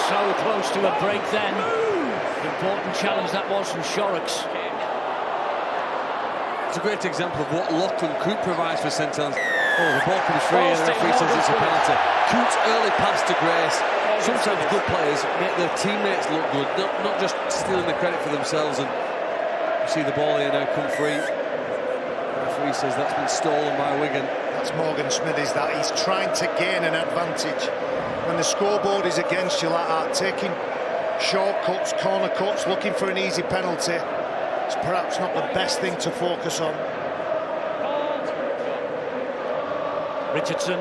So close to a break then. Important challenge that was from Shorrocks. It's a great example of what Lachlan Coote provides for St Helens. Oh, the ball comes free and the referee says it's a penalty. Coote's early pass to Grace. Sometimes good players make their teammates look good, not just stealing the credit for themselves. And you see the ball here now come free. The referee says that's been stolen by Wigan. That's Morgan Smithies, that he's trying to gain an advantage. When the scoreboard is against you like that, taking shortcuts, corner cuts, looking for an easy penalty, it's perhaps not the best thing to focus on. Richardson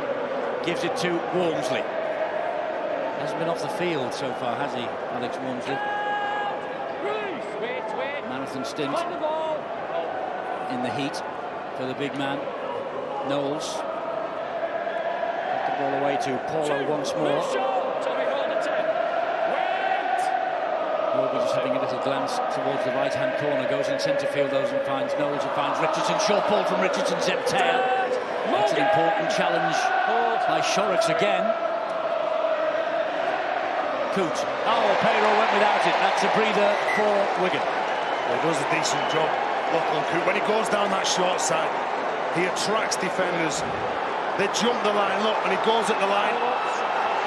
gives it to Walmsley. Hasn't been off the field so far, has he, Alex Walmsley? Marathon stint in the heat for the big man. Knowles. Got the ball away to Paulo once more. Roby just having a little glance towards the right-hand corner, goes in centre field, and finds Knowles, and finds Richardson. Short ball from Richardson, Zeptea. That's an important challenge by Shorrocks again. Coote. Oh, Peiro went without it. That's a breather for Wigan. Well, he does a decent job, Lachlan Coote. When he goes down that short side, he attracts defenders. They jump the line, look, and he goes at the line.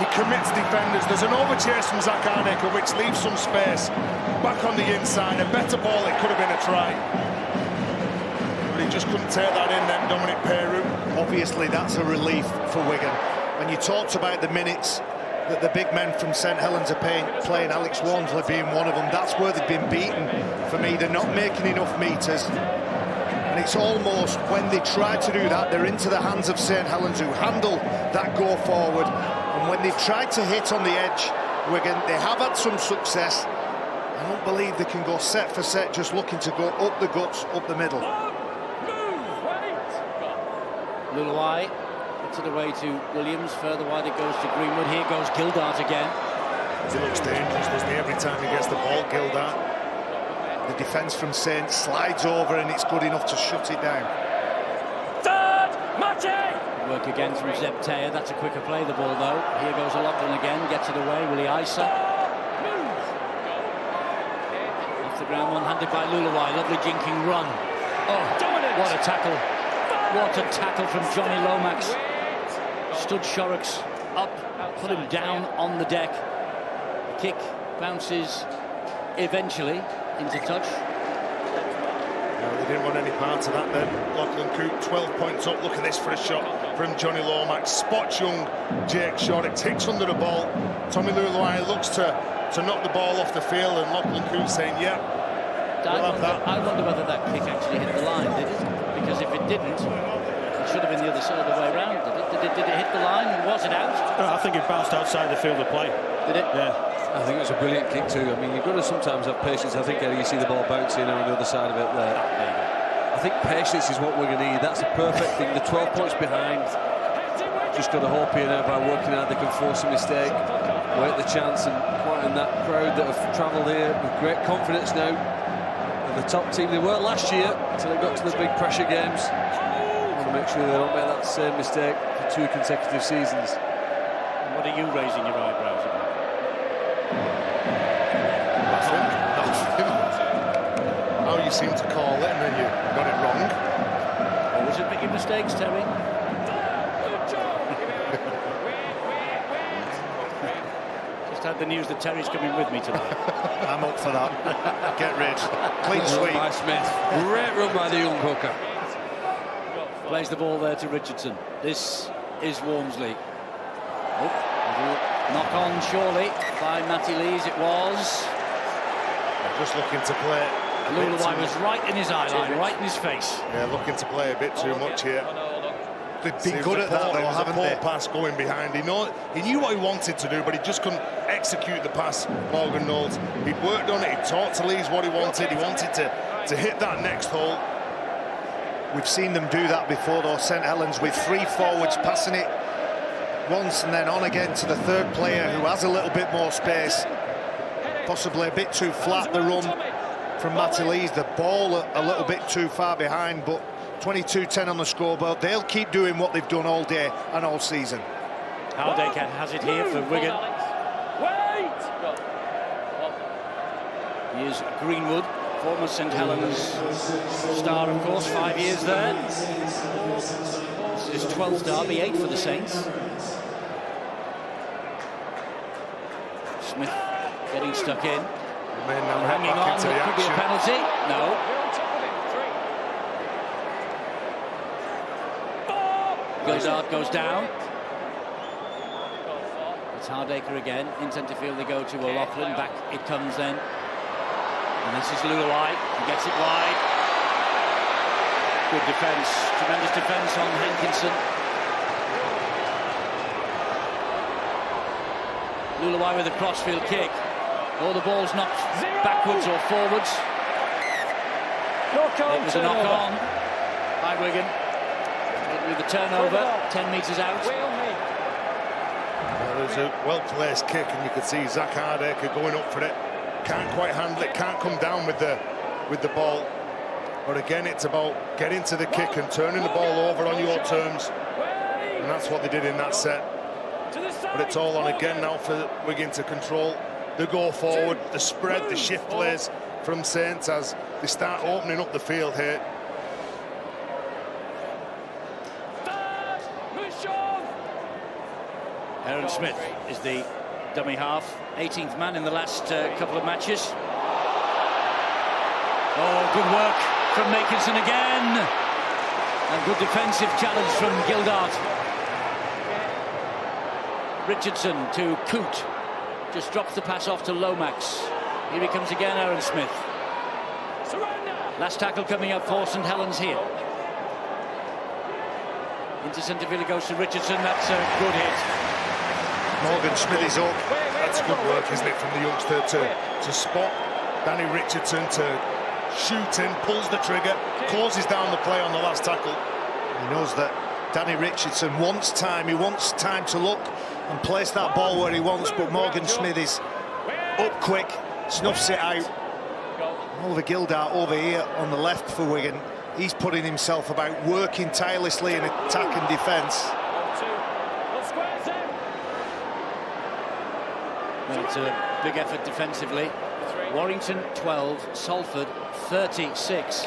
He commits defenders. There's an overchase from Zach Hardaker, which leaves some space back on the inside. A better ball, it could have been a try. But he just couldn't take that in then, Dominic Peiro. Obviously, that's a relief for Wigan. When you talked about the minutes that the big men from St Helens are playing, Alex Walmsley being one of them, that's where they've been beaten. For me, they're not making enough metres. And it's almost, when they try to do that, they're into the hands of St Helens, who handle that go forward. And when they've tried to hit on the edge, Wigan, they have had some success. I don't believe they can go set for set, just looking to go up the guts, up the middle. Luluai puts it away to Williams. Further wide it goes to Greenwood. Here goes Gildart again. He looks dangerous, doesn't he, every time he gets the ball, Gildart. The defence from Saint slides over and it's good enough to shut it down. Work again from Zeptea. That's a quicker play, the ball though. Here goes O'Loughlin again, gets it away. Willie Isa. Off the ground, one-handed by Luluai. Lovely jinking run. Oh, what a tackle. What a tackle from Johnny Lomax. Stood Shorrocks up, put him down on the deck. The kick bounces eventually into touch. No, they didn't want any part of that then. Lachlan Coote, 12 points up. Look at this for a shot from Johnny Lomax. Spots young Jake Shorrocks, takes under the ball. Tommy Luluai looks to knock the ball off the field, and Lachlan Coote saying, yeah, we'll have that. I wonder whether that kick actually hit the line, did it? Because if it didn't, it should have been the other side of the way around. Did it hit the line? Was it out? No, I think it bounced outside the field of play. Did it? Yeah. I think it was a brilliant kick too. I mean, you've got to sometimes have patience. I think you see the ball bouncing on the other side of it there. I think patience is what we're going to need. That's a perfect thing. The 12 points behind. Just got to hope here now by working hard they can force a mistake, wait the chance, and quieten that crowd that have travelled here with great confidence now. The top team they were last year until they got to the big pressure games. I want to make sure they don't make that same mistake for 2 consecutive seasons. What are you raising your eyebrows about? Nothing. How you seem to call it and then you got it wrong. Always making mistakes, Terry. Just had the news that Terry's coming with me tonight. I'm up for that. Get rid. Clean sweep. By Smith. Great run by the young hooker. Plays the ball there to Richardson. This is Walmsley. Oh, knock on surely by Matty Lees. It was. Just looking to play. Luluai was right in his eye line, right in his face. Yeah, looking to play a bit too much here. They've been good at that though, haven't they? Pass going behind. He knew what he wanted to do, but he just couldn't execute the pass. Morgan Knowles. He'd worked on it. He taught to Lees what he wanted. He wanted to hit that next hole. We've seen them do that before though, St Helens, with 3 forwards passing it once and then on again to the third player who has a little bit more space. Possibly a bit too flat, the run from Matty. The ball a little bit too far behind, but 22-10 on the scoreboard. They'll keep doing what they've done all day and all season. Hardaker has it here for Wigan. Here's Greenwood, former St Helens star, of course, 5 years there. This is his 12th derby, 8 for the Saints. Smith getting stuck in. Hanging on, it could be a penalty. No. Gildart goes down. It's Hardaker again. In centre field they go to O'Loughlin. Back it comes then. And this is Lulawai. He gets it wide. Good defence. Tremendous defence on Hankinson. Lulawai with a crossfield kick. Oh, the ball's knocked backwards or forwards. It was a knock-on by Wigan. With the turnover, 10 metres out. Well, there's a well-placed kick, and you could see Zach Hardaker going up for it. Can't quite handle it, can't come down with the ball. But again, it's about getting to the kick and turning the ball over on your terms. And that's what they did in that set. But it's all on again now for Wigan to control the go forward, the spread, the shift plays from Saints as they start opening up the field here. Aaron Smith is the dummy half, 18th man in the last couple of matches. Oh, good work from Makinson again. And good defensive challenge from Gildart. Richardson to Coote. Just drops the pass off to Lomax. Here he comes again, Aaron Smith. Last tackle coming up for St Helens here. Into centre field goes to Richardson. That's a good hit. Morgan Smith is up. That's good work, isn't it, from the youngster to spot Danny Richardson, to shoot in, pulls the trigger, closes down the play on the last tackle. He knows that Danny Richardson wants time. He wants time to look and place that ball where he wants, but Morgan Smith is up quick, snuffs it out. Oliver Gildart over here on the left for Wigan. He's putting himself about, working tirelessly in attack and defence. Well, it's a big effort defensively. Warrington 12, Salford 36.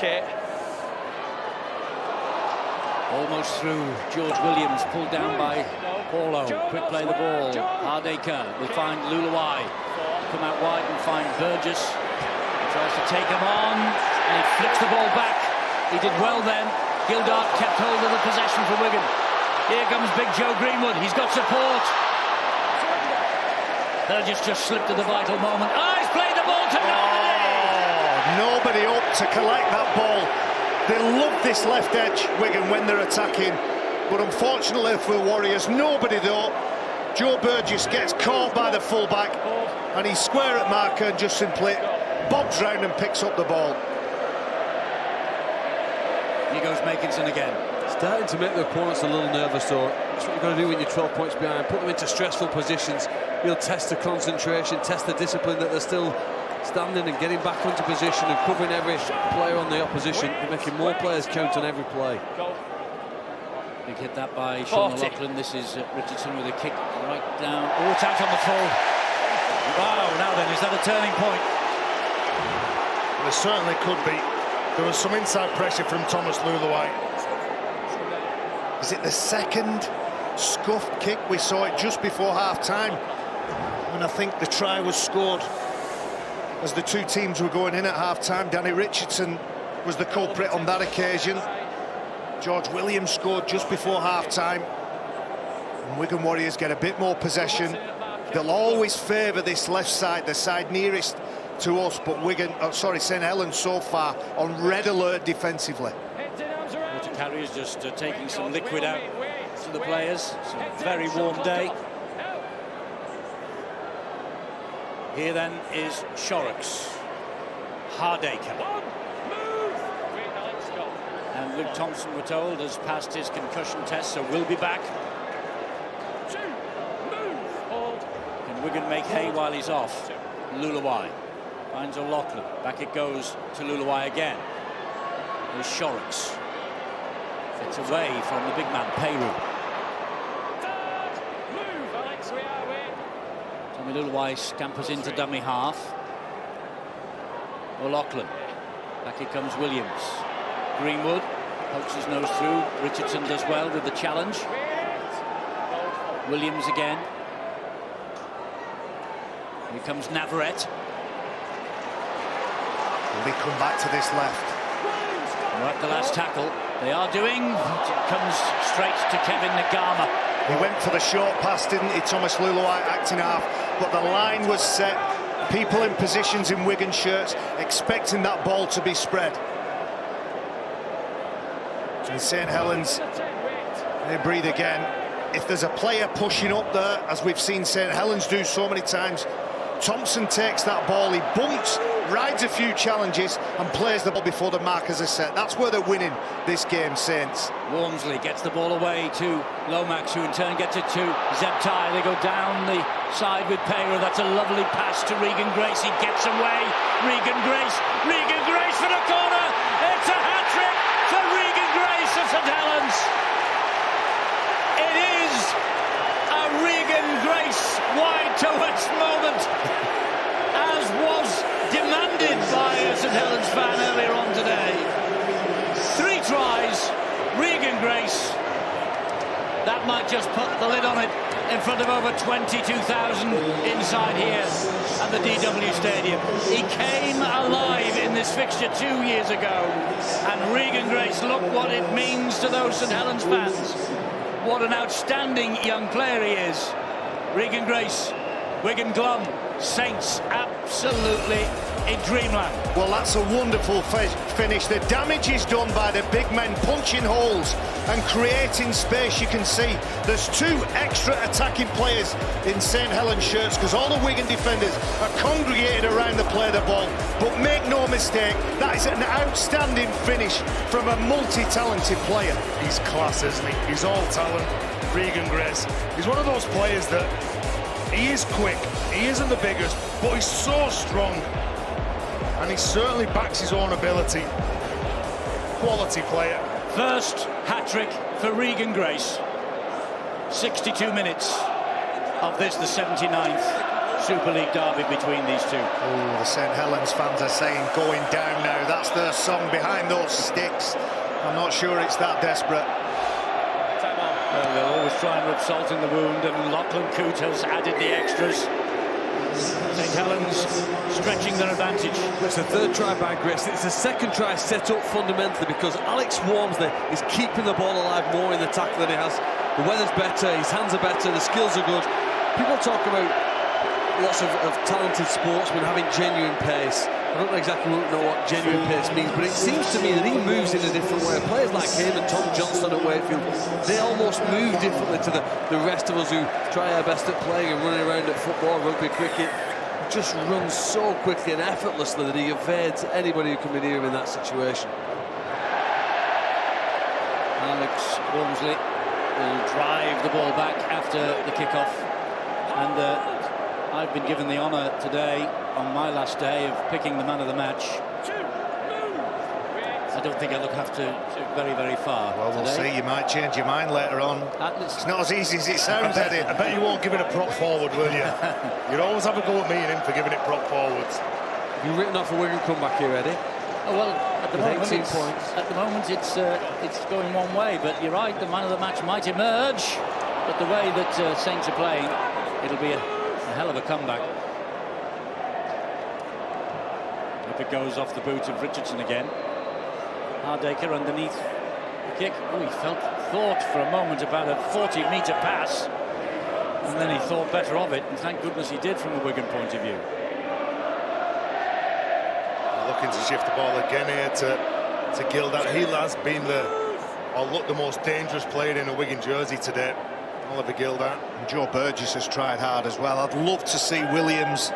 Almost through. George Williams pulled down by Paulo. Quick play the ball. Hardaker will find Lulawai. Come out wide and find Burgess. He tries to take him on, and he flicks the ball back. He did well then. Gildart kept hold of the possession for Wigan. Here comes big Joe Greenwood. He's got support. Burgess just slipped at the vital moment. Oh, he's played the ball to nobody! Nobody up to collect that ball. They love this left edge, Wigan, when they're attacking. But unfortunately for the Warriors, nobody though. Joe Burgess gets caught by the fullback, and he's square at marker and just simply bobs round and picks up the ball. Here goes Makinson again. Starting to make the opponents a little nervous, though. That's what you've got to do when you're 12 points behind. Put them into stressful positions. You'll test the concentration, test the discipline that they're still standing and getting back into position and covering every player on the opposition and making more players count on every play. Big hit that by Sean O'Loughlin. This is Richardson with a kick right down. Oh, it's out on the full. Wow, now then, is that a turning point? Well, it certainly could be. There was some inside pressure from Thomas Lulawai. Is it the second scuffed kick? We saw it just before half-time, and I think the try was scored as the two teams were going in at half-time. Danny Richardson was the culprit on that occasion. George Williams scored just before half-time. And Wigan Warriors get a bit more possession. They'll always favour this left side, the side nearest to us, but St Helens so far on red alert defensively. Water carriers just taking some liquid out to the players. It's a very warm day. Here then is Shorrocks. Hardaker. And Luke Thompson, we're told, has passed his concussion test, so will be back. Wigan make hay while he's off. Luluai finds O'Loughlin. Back it goes to Luluai again. There's Shorrocks. It's away from the big man, Peyru. Tommy Luluai scampers into dummy half. O'Loughlin. Back it comes Williams. Greenwood pokes his nose through. Richardson does well with the challenge. Williams again. Here comes Navarrete. Will he come back to this left? Right, the last tackle. They are doing. It comes straight to Kevin Nagama. He went for the short pass, didn't he? Thomas Luluai acting half, but the line was set. People in positions in Wigan shirts expecting that ball to be spread. And St Helens, they breathe again. If there's a player pushing up there, as we've seen St Helens do so many times, Thompson takes that ball, he bumps, rides a few challenges and plays the ball before the markers are set. That's where they're winning this game, Saints. Walmsley gets the ball away to Lomax, who in turn gets it to Zebtai. They go down the side with Peyru. That's a lovely pass to Regan Grace. He gets away. Regan Grace for the corner. It's a hat-trick for Regan Grace of St Helens. It is a Regan Grace wide towards moment, as was demanded by a St Helens fan earlier on today. 3 tries, Regan Grace. That might just put the lid on it in front of over 22,000 inside here at the DW Stadium. He came alive in this fixture 2 years ago, and Regan Grace, look what it means to those St Helens fans. What an outstanding young player he is. Regan Grace, Wigan Glum, Saints, absolutely in dreamland. Well, that's a wonderful finish. The damage is done by the big men punching holes and creating space. You can see there's 2 extra attacking players in St Helens shirts, because all the Wigan defenders are congregated around the play of the ball. But make no mistake, that is an outstanding finish from a multi-talented player. He's class, isn't he? He's all talent. Regan Grace. He's one of those players that he is quick. He isn't the biggest, but he's so strong. And he certainly backs his own ability. Quality player. First hat-trick for Regan Grace. 62 minutes of this, the 79th Super League derby between these two. Oh, the St Helens fans are saying going down now. That's their song behind those sticks. I'm not sure it's that desperate. Well, they'll always try and rub salt in the wound, and Lachlan Coote has added the extras. St Helens stretching their advantage. It's the 3rd try by Grace. It's the 2nd try set up fundamentally because Alex Walmsley is keeping the ball alive more in the tackle than he has. The weather's better, his hands are better, the skills are good. People talk about lots of talented sportsmen having genuine pace. I don't exactly know what genuine pace means, but it seems to me that he moves in a different way. Players like him and Tom Johnston at Wakefield, they almost move differently to the rest of us who try our best at playing and running around at football, rugby, cricket. Just runs so quickly and effortlessly that he evades anybody who can be near him in that situation. Alex Walmsley will drive the ball back after the kick-off, and I've been given the honour today, on my last day, of picking the man of the match. I don't think I'll have to very, very far. Well, we'll today. see. You might change your mind later on. It's not as easy as it sounds, Eddie. I bet you won't give it a prop forward, will you? You'd always have a go at me and him for giving it prop forwards. Have you written off a Wigan comeback here, Eddie? Oh, well, at the moment, 18 points. At the moment, it's going one way. But you're right, the man of the match might emerge. But the way that Saints are playing, it'll be a hell of a comeback. If it goes off the boot of Richardson again. Hardaker underneath the kick. Oh, he thought for a moment about a 40-metre pass, and then he thought better of it, and thank goodness he did from a Wigan point of view. Looking to shift the ball again here to Gildat. He has been the most dangerous player in a Wigan jersey today. Oliver Gildat. And Joe Burgess has tried hard as well. I'd love to see Williams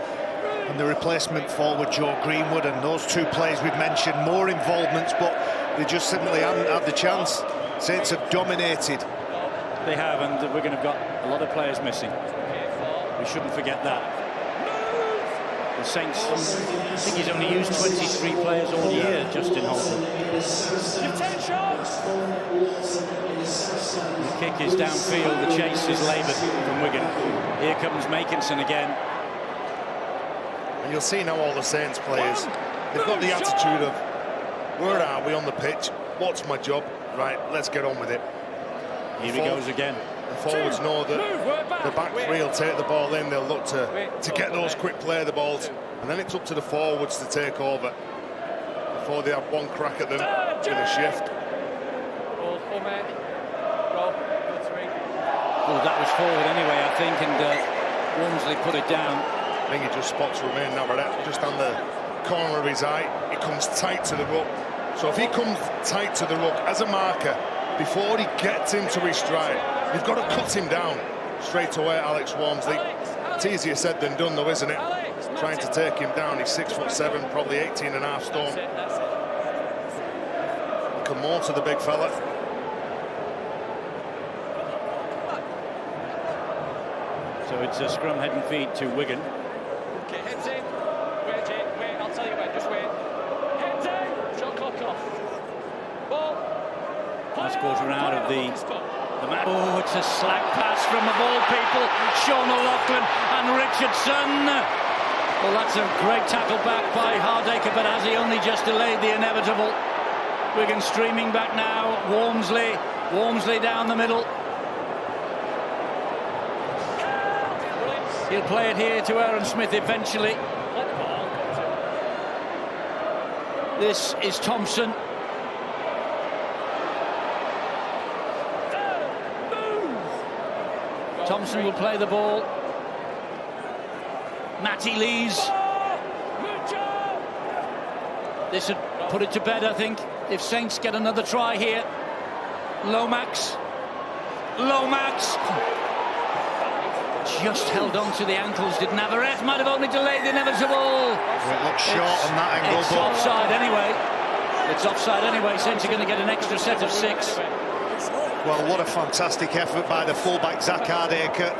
and the replacement forward Joe Greenwood and those 2 players we've mentioned more involvements, but they just simply haven't had the chance. Saints have dominated. They have, and Wigan have got a lot of players missing. We shouldn't forget that. The Saints, I think he's only used 23 players all year, Justin Holton. The kick is downfield, the chase is laboured from Wigan. Here comes Makinson again. And you'll see now all the Saints players, they've got the attitude of, where are we on the pitch? What's my job? Right, let's get on with it. Here he goes again. The forwards know that the back three will take the ball in, they'll look to get those quick play the balls, and then it's up to the forwards to take over before they have one crack at them with a shift. Oh, that was forward anyway, I think, and Walmsley put it down. I think he just spots Romain Navarrete just on the corner of his eye. He comes tight to the ruck. So if he comes tight to the ruck as a marker, before he gets into his stride, you've got to cut him down straight away, Alex Walmsley. It's easier said than done, though, isn't it? Trying to take him down. He's 6'7", probably 18.5 stone. Come more to the big fella. So it's a scrum head and feed to Wigan. Okay, heads in. Wait, Jake, wait, I'll tell you when, just wait. Heads in, shot clock off. Ball. Last quarter out of the match. Oh, it's a slack pass from the ball people. Sean O'Loughlin and Richardson. Well, that's a great tackle back by Hardaker, but has he only just delayed the inevitable? Wigan streaming back now. Walmsley down the middle. He'll play it here to Aaron Smith eventually. This is Thompson. Thompson will play the ball. Matty Lees. This would put it to bed, I think, if Saints get another try here. Lomax. Just held on to the ankles, did Navarrete. Might have only delayed the inevitable. It looks short on that angle. It's offside anyway. It's offside anyway. Saints are going to get an extra set of 6. Well, what a fantastic effort by the fullback, Zach Hardaker.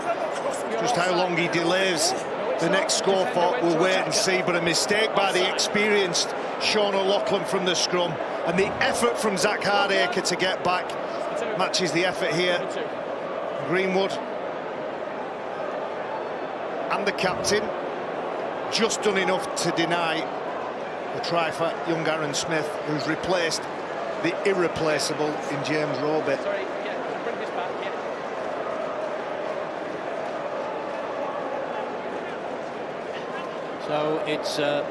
Just how long he delays the next score for, we'll wait and see. But a mistake by the experienced Sean O'Loughlin from the scrum. And the effort from Zach Hardaker to get back matches the effort here. Greenwood and the captain just done enough to deny the try for young Aaron Smith, who's replaced the irreplaceable in James Roby. Sorry, yeah, bring this back, yeah. So it's a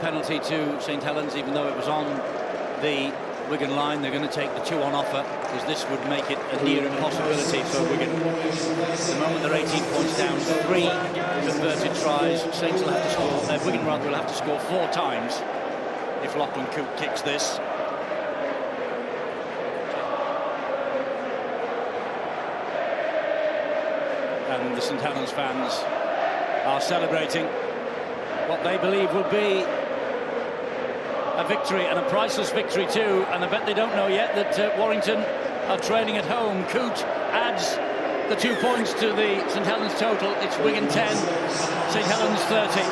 penalty to St Helens, even though it was on the Wigan line. They're going to take the 2 on offer, because this would make it a near impossibility for Wigan. At the moment they're 18 points down, 3 converted tries. Saints will have to score, Wigan rather will have to score 4 times if Lachlan Coote kicks this. And the St Helens fans are celebrating what they believe will be a victory, and a priceless victory too. And I bet they don't know yet that Warrington are trailing at home. Coote adds the 2 points to the St Helens total. It's Wigan 10, St Helens 30.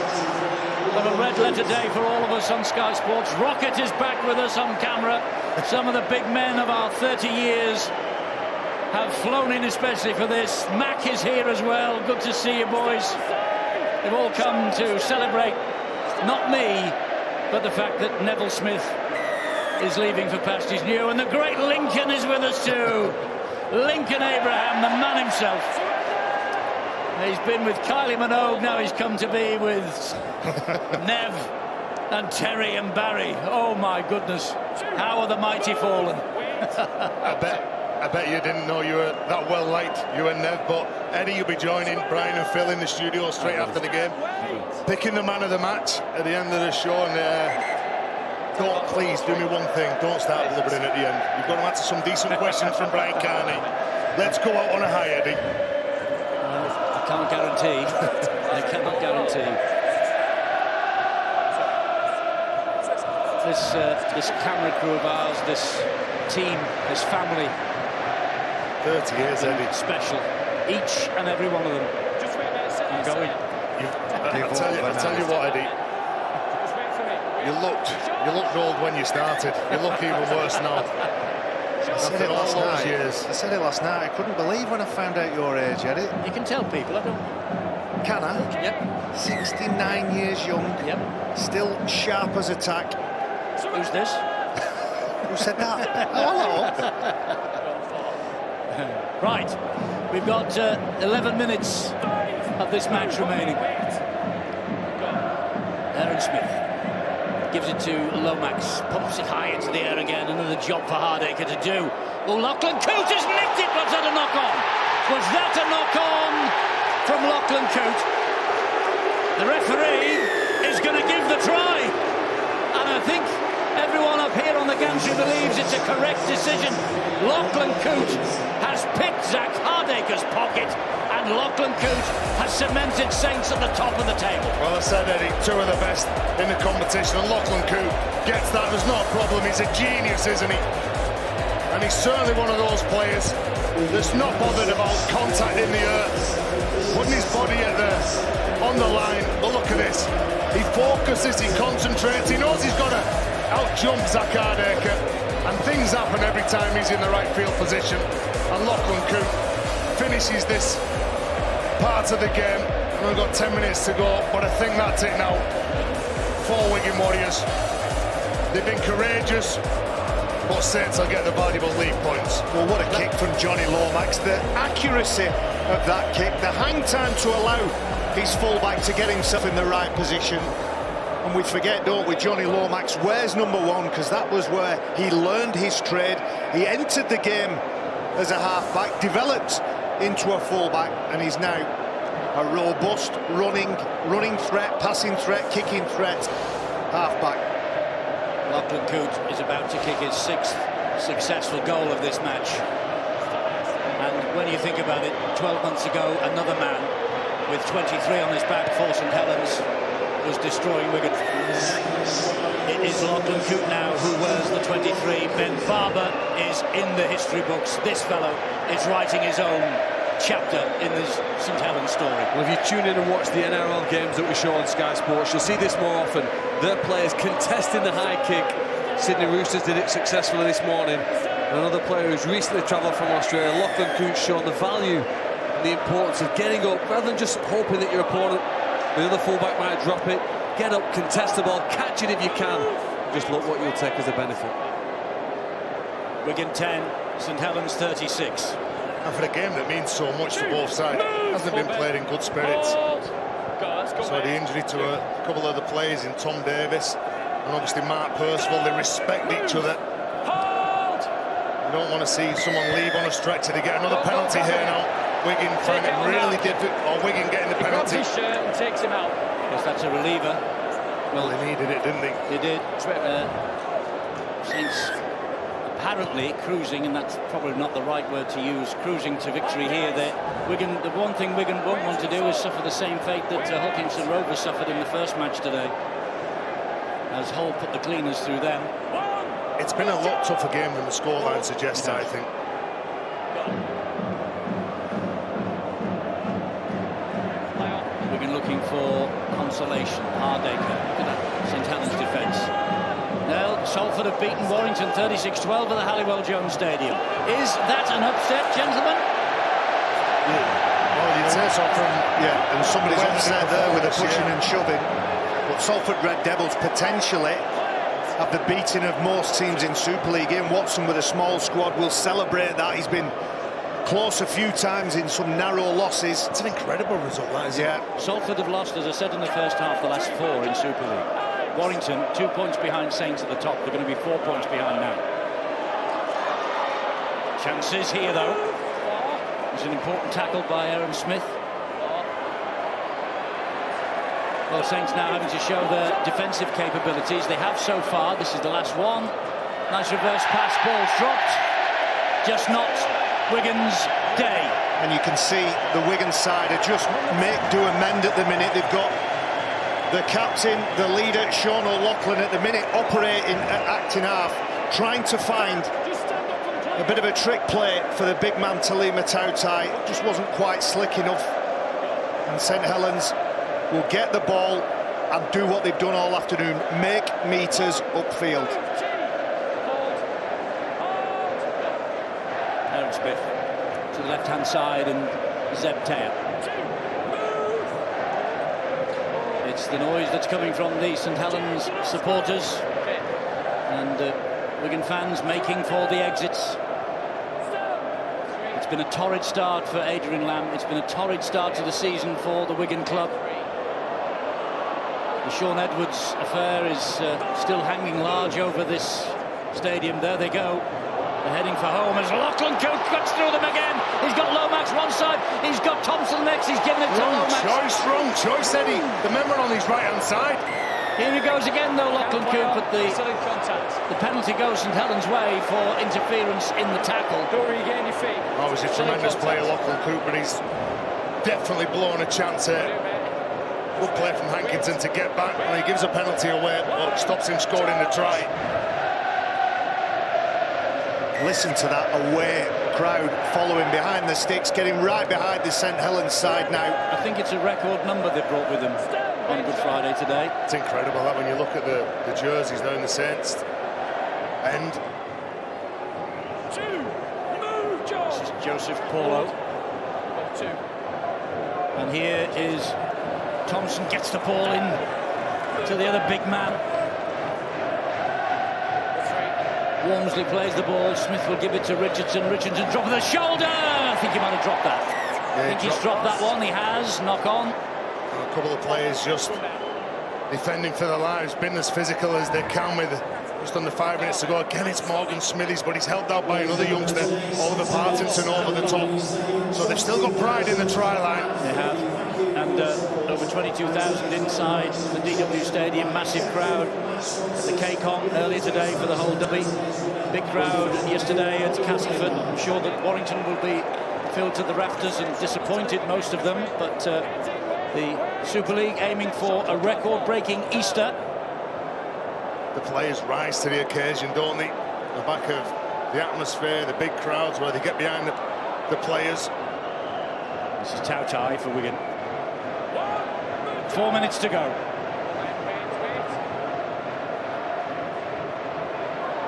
Well, a red letter day for all of us on Sky Sports. Rocket is back with us on camera. Some of the big men of our 30 years have flown in especially for this. Mac is here as well. Good to see you, boys. They've all come to celebrate, not me, but the fact that Neville Smith is leaving for pastures new. And the great Lincoln is with us too. Lincoln Abraham, the man himself. He's been with Kylie Minogue, now he's come to be with Nev and Terry and Barry. Oh my goodness, how are the mighty fallen? I bet you didn't know you were that well liked, you and Nev, but Eddie, you'll be joining Brian and Phil in the studio straight after the game, picking the man of the match at the end of the show. And don't, please do me one thing, don't start blubbering at the end. You've got to answer some decent questions from Brian Carney. Let's go out on a high, Eddie. I can't guarantee. I cannot guarantee. This camera crew of ours, this team, this family, 30 years, Eddie. Special, each and every one of them. Just wait there, I'm going. I tell you what, Eddie. You looked old when you started. You look even worse now. I said it last night. I said it last night. I couldn't believe when I found out your age, Eddie. You can tell people, I don't. Can I? Yep. 69 years young. Yep. Still sharp as a tack. Who's this? Who said that? Oh, hello. Right. We've got 11 minutes of this match remaining. Aaron Smith gives it to Lomax, pumps it high into the air again. Another job for Hardaker to do. Oh, Lachlan Coote has nicked it. Was that a knock-on? Was that a knock-on from Lachlan Coote? The referee is going to give the try. And I think everyone up here on the gantry believes it's a correct decision. Lachlan Coote has picked Zach Hardaker's pocket, and Lachlan Coote has cemented Saints at the top of the table. Well, I said, Eddie, two of the best in the competition, and Lachlan Coote gets that. There's no problem. He's a genius, isn't he? And he's certainly one of those players that's not bothered about contact in the earth, putting his body on the line. But look at this. He focuses, he concentrates, he knows he's got to out-jump Zach Hardaker, and things happen every time he's in the right field position. And Lachlan Coote finishes this part of the game. We've got 10 minutes to go, but I think that's it now for Wigan Warriors. They've been courageous, but Saints will get the valuable league points. Well, what a kick from Johnny Lomax. The accuracy of that kick, the hang time to allow his fullback to get himself in the right position. And we forget, don't we, Johnny Lomax wears number 1, because that was where he learned his trade. He entered the game as a half-back, developed into a fullback, and he's now a robust running threat, passing threat, kicking threat half-back. Lachlan Coote is about to kick his 6th successful goal of this match. And when you think about it, 12 months ago, another man with 23 on his back for St Helens was destroying Wigan. It is Lachlan Coote now who wears the 23. Ben Barber is in the history books. This fellow is writing his own chapter in this St Helens story. Well, if you tune in and watch the NRL games that we show on Sky Sports, you'll see this more often. Their players contesting the high kick. Sydney Roosters did it successfully this morning. And another player who's recently travelled from Australia, Lachlan Coote, shown the value and the importance of getting up rather than just hoping that your opponent, the other fullback, might drop it. Get up, contest the ball, catch it if you can. Just look what you'll take as a benefit. Wigan 10, St Helens 36. And for a game that means so much to both sides, hasn't been played in good spirits. So the injury to a couple of the players in Tom Davis and obviously Mark Percival, they respect each other. You don't want to see someone leave on a stretcher. They get another penalty here now. Wigan find it really difficult, or Wigan getting the penalty. He grabs his shirt and takes him out. Yes, that's a reliever. Well, they needed it, didn't they? They did. Saints apparently cruising, and that's probably not the right word to use, cruising to victory here. Wigan, the one thing Wigan won't want to do is suffer the same fate that Hutchinson Rovers suffered in the first match today, as Hull put the cleaners through them. It's been a lot tougher game than the scoreline suggests, I think. Wigan looking for consolation. Hardaker, look at that St Helens defence. Now, Salford have beaten Warrington 36-12 at the Halliwell-Jones Stadium. Is that an upset, gentlemen? Yeah. Well, you'd say so from... Yeah, and somebody's upset there with a pushing and shoving. But Salford Red Devils potentially have the beating of most teams in Super League. Ian Watson with a small squad will celebrate that. He's been close a few times in some narrow losses. It's an incredible result, that, isn't it? Salford have lost, as I said in the first half, the last 4 in Super League. Warrington, 2 points behind Saints at the top. They're going to be 4 points behind now. Chances here, though. It's an important tackle by Aaron Smith. Well, Saints now having to show their defensive capabilities. They have so far. This is the last one. Nice reverse pass. Ball's dropped. Just not Wigan's day. And you can see the Wigan side are just do amend at the minute. They've got the captain, the leader, Sean O'Loughlin, at the minute operating at acting half, trying to find a bit of a trick play for the big man Talima Tautai. Just wasn't quite slick enough. And St Helens will get the ball and do what they've done all afternoon, make meters upfield. Aaron Smith to the left-hand side and Zeb Taylor. It's the noise that's coming from the St Helens supporters and Wigan fans making for the exits. It's been a torrid start for Adrian Lamb. It's been a torrid start to the season for the Wigan club. The Sean Edwards affair is still hanging large over this stadium. There they go. They're heading for home as Lachlan Cooke cuts through them again. He's got Lomax one side, he's got Thompson next, he's given it to Lomax. Wrong choice, Eddie. The member on his right-hand side. Here he goes again, though, Lachlan Cooke, but the penalty goes St Helens' way for interference in the tackle. Don't regain your feet. Oh, he's a tremendous player, Lachlan Cooke, but he's definitely blown a chance here. Good play from Hankinson to get back, and he gives a penalty away, but stops him scoring the try. Listen to that away crowd following behind the sticks, getting right behind the St Helens side now. I think it's a record number they brought with them on Good Friday today. It's incredible that when you look at the jerseys now in the Saints end. This is Joseph Paulo. And here is Thompson, gets the ball in to the other big man. Walmsley plays the ball, Smith will give it to Richardson. Richardson drop of the shoulder. I think he might have dropped that. I think he's dropped that one. He has. Knock on. A couple of players just defending for their lives, been as physical as they can with just under 5 minutes to go. Again, it's Morgan Smithies, but he's held out by another youngster, Oliver Partington, over the top. So they've still got pride in the try line. They have. And over 22,000 inside the DW Stadium, massive crowd. The KCOM earlier today for the whole derby. Big crowd yesterday at Castleford. I'm sure that Warrington will be filled to the rafters and disappointed, most of them. But the Super League aiming for a record-breaking Easter. The players rise to the occasion, don't they? The back of the atmosphere, the big crowds where they get behind the players. This is Tautai for Wigan. 4 minutes to go.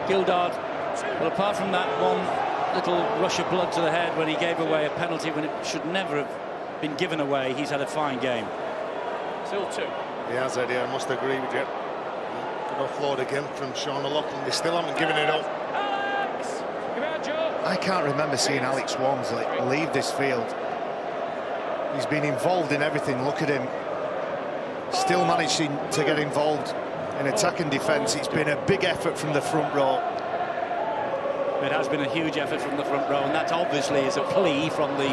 Gildard, well, apart from that one little rush of blood to the head when he gave away a penalty when it should never have been given away, he's had a fine game. Still 2. He has, Eddie, I must agree with you. Good offload again from Sean O'Loughlin. They still haven't given it up. Alex! Come out, Joe! I can't remember seeing Alex Walmsley leave this field. He's been involved in everything. Look at him. Still managing to get involved in attack and defence. It's been a big effort from the front row. It has been a huge effort from the front row, and that obviously is a plea from the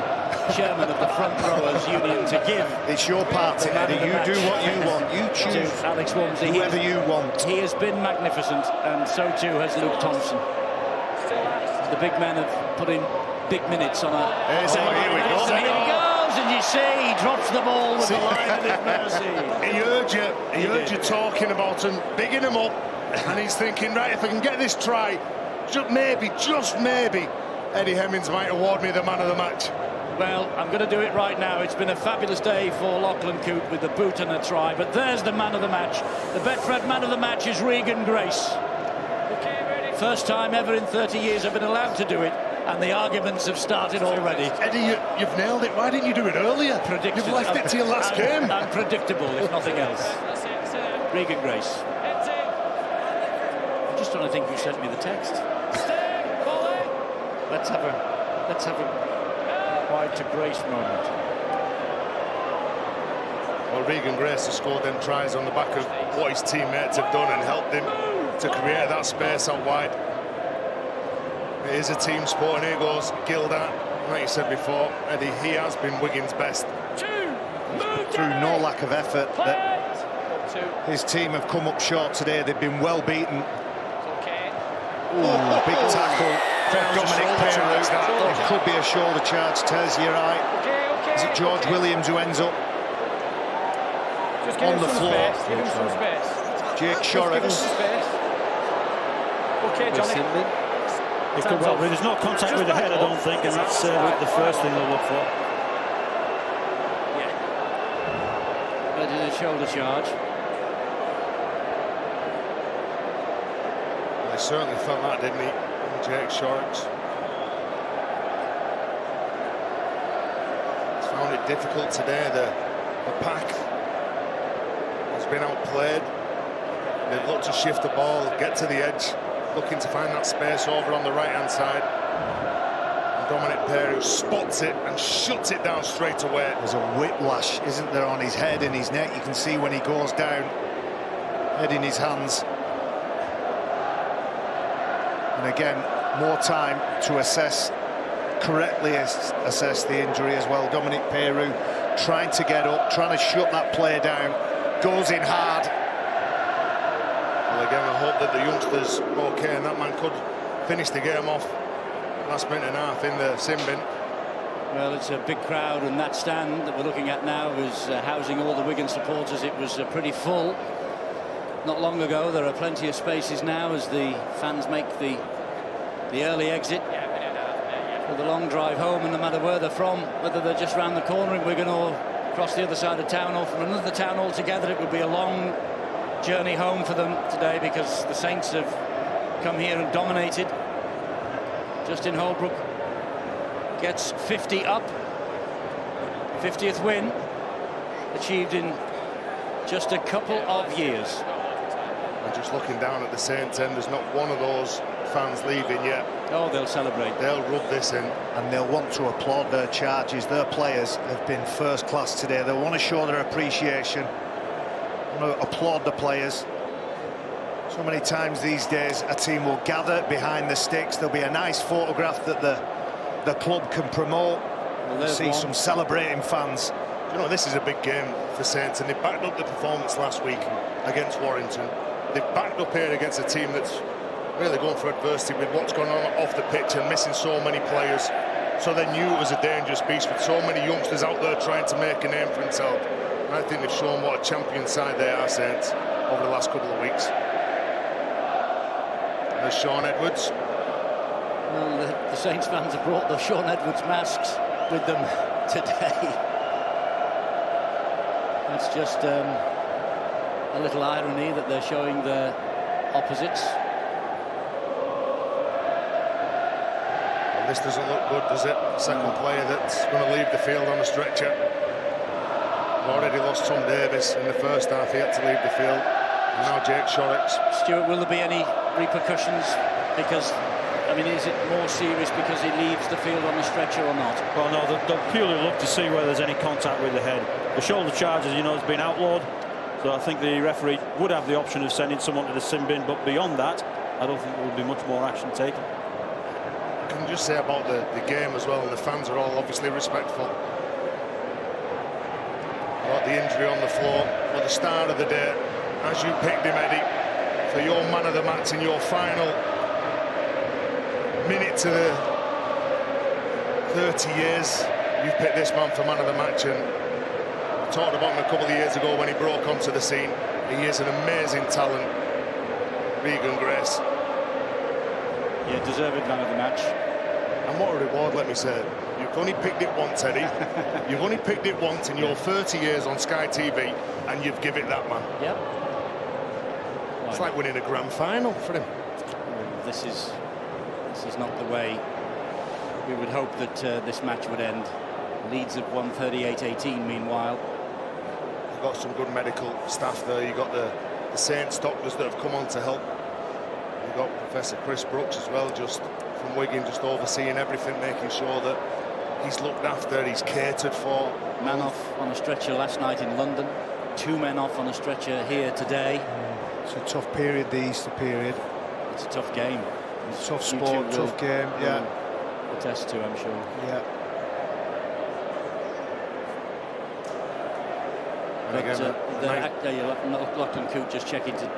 chairman of the Front Rowers Union to give. It's your party, Eddie. You do what you want. You choose Alex Walmsley, whoever you want. He has been magnificent, and so too has Luke Thompson. The big men have put in big minutes on a... Here we go. Here he goes, and you see he drops the ball with the line at his mercy. He heard you talking about him, bigging him up, and he's thinking, right, if I can get this try, just maybe, Eddie Hemmings might award me the man of the match. Well, I'm going to do it right now. It's been a fabulous day for Lachlan Coote with the boot and a try, but there's the man of the match. The Betfred man of the match is Regan Grace. First time ever in 30 years I've been allowed to do it, and the arguments have started already. Eddie, you've nailed it. Why didn't you do it earlier? You've left it to your last game. Unpredictable, if nothing else. Regan Grace. I'm just trying to think who sent me the text. Let's have a wide to Grace moment. Well, Regan Grace has scored them tries on the back of what his teammates have done and helped him to create that space out wide. It is a team sport, and here goes Gildart. Like you said before, Eddie, he has been Wigan's best. Through no lack of effort, that his team have come up short today. They've been well beaten. Ooh, big tackle from Dominic Peru. It could be a shoulder charge. Tears your eye. Is it George Williams who ends up on the floor? Jake Shorrocks. Okay, Johnny. Well, there's no contact with the head, I don't think, and that's the first thing they'll look for. it is a shoulder charge. Well, he certainly felt that, didn't he, Jake Shorrocks? He's found it difficult today. The pack has been outplayed. They've looked to shift the ball, get to the edge, looking to find that space over on the right-hand side. And Dominic Peru spots it and shuts it down straight away. There's a whiplash, isn't there, on his head and his neck. You can see when he goes down, head in his hands. And again, more time to correctly assess the injury as well. Dominic Peru trying to get up, trying to shut that player down, goes in hard. Well, again, I hope that the youngster's okay and that man could finish the game off last minute and a half in the sin bin. Well, it's a big crowd, and that stand that we're looking at now is housing all the Wigan supporters. It was pretty full not long ago. There are plenty of spaces now as the fans make the early exit for the long drive home, and no matter where they're from, whether they're just round the corner in Wigan or across the other side of town or from another town altogether, it would be a long journey home for them today, because the Saints have come here and dominated. Justin Holbrook gets 50 up, 50th win achieved in just a couple of years. And just looking down at the Saints end, there's not one of those fans leaving yet. Oh, they'll celebrate. They'll rub this in. And they'll want to applaud their charges. Their players have been first class today. They'll want to show their appreciation, want to applaud the players. So many times these days a team will gather behind the sticks. There'll be a nice photograph that the club can promote. We'll see some celebrating fans. You know, this is a big game for Saints, and they backed up the performance last week against Warrington. They've backed up here against a team that's really going for adversity with what's going on off the pitch and missing so many players. So they knew it was a dangerous beast with so many youngsters out there trying to make a name for himself. And I think they've shown what a champion side they are, Saints, over the last couple of weeks. There's Sean Edwards. Well, the Saints fans have brought the Sean Edwards masks with them today. That's just a little irony that they're showing their opposites. Well, this doesn't look good, does it? Second player that's going to leave the field on a stretcher. Already lost Tom Davis in the first half. He had to leave the field. And now Jake Shorrocks. Stuart, will there be any repercussions? Because, I mean, is it more serious because he leaves the field on the stretcher or not? Well, no, they'll purely look to see whether there's any contact with the head. The shoulder charge, as you know, has been outlawed. So I think the referee would have the option of sending someone to the sin bin. But beyond that, I don't think there will be much more action taken. I can just say about the game as well, and the fans are all obviously respectful. About the injury on the floor, at the start of the day, as you picked him, Eddie, for your man of the match in your final minute to the 30 years, you've picked this man for man of the match, and we talked about him a couple of years ago when he broke onto the scene. He is an amazing talent, Regan Grace. Yeah, deserved man of the match. And what a reward, let me say. You've only picked it once, Eddie. You've only picked it once in your 30 years on Sky TV, and you've given it that man. Yep. It's like winning a grand final for him. This is not the way we would hope that this match would end. Leeds have won 38-18 meanwhile. You've got some good medical staff there. You've got the Saints doctors that have come on to help. You've got Professor Chris Brooks as well, just from Wigan, just overseeing everything, making sure that he's looked after, he's catered for. Man off on a stretcher last night in London. 2 men off on a stretcher here today. It's a tough period, the Easter period. It's a tough game. It's tough sport, tough game, yeah. Attest to, I'm sure. Yeah. But Lachlan Coote just checking to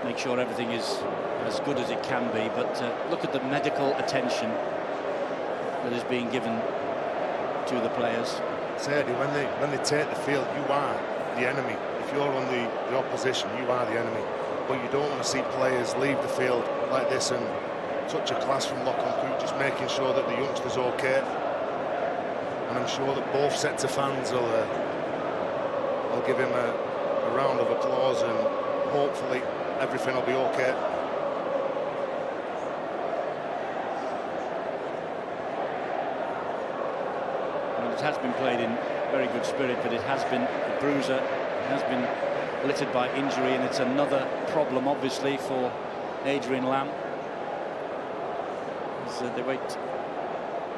make sure everything is as good as it can be. But look at the medical attention that is being given to the players. Sadly, when they take the field, you are the enemy. If you're on the opposition, you are the enemy. But you don't want to see players leave the field like this, and such a class from Lachlan Coote, just making sure that the youngster's okay. And I'm sure that both sets of fans will give him a a round of applause, and hopefully everything will be okay. Well, it has been played in very good spirit, but it has been a bruiser. It has been littered by injury, and it's another problem, obviously, for Adrian Lamb. As they wait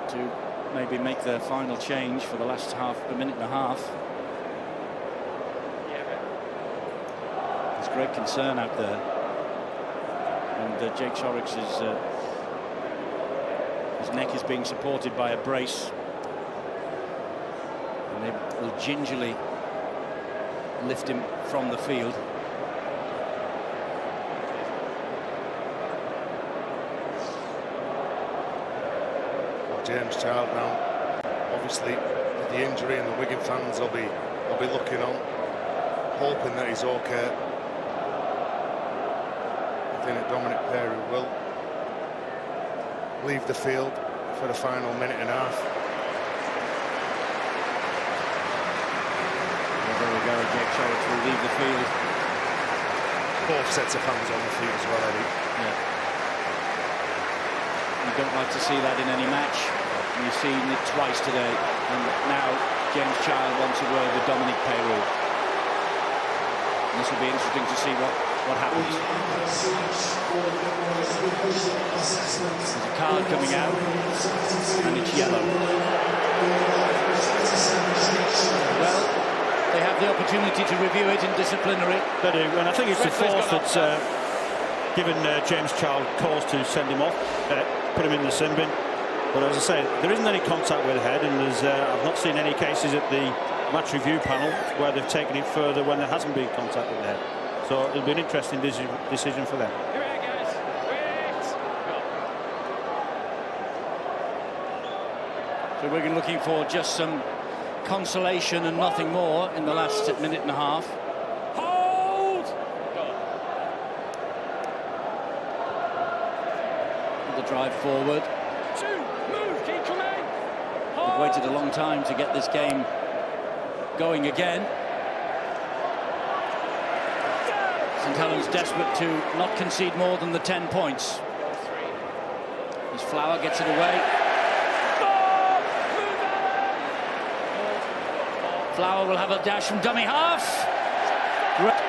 to maybe make their final change for the last a minute and a half. There's great concern out there, and Jake Shorrock's his neck is being supported by a brace, and they will gingerly lift him from the field. James Child now, obviously with the injury, and the Wigan fans will be looking on, hoping that he's okay. I think that Dominic Perry will leave the field for the final minute and a half. Well, there we go, Jake Shorrock will leave the field. Both sets of fans on the field as well, Eddie. Yeah. You don't like to see that in any match. You've seen it twice today, and now James Child wants a word with Dominic Perry. And this will be interesting to see what happens. There's a card coming out, and it's yellow. Well, they have the opportunity to review it in disciplinary. They do, and I think it's the fourth that's given James Child cause to send him off, put him in the sin bin. But as I say, there isn't any contact with the head, and I've not seen any cases at the match review panel where they've taken it further when there hasn't been contact with the head. So it'll be an interesting decision for them. So Wigan looking for just some consolation and nothing more in the last minute and a half. Hold! The drive forward. Move, keep coming! They've waited a long time to get this game going again. St Helens desperate to not concede more than the 10 points. As Flower gets it away. Flower will have a dash from dummy half.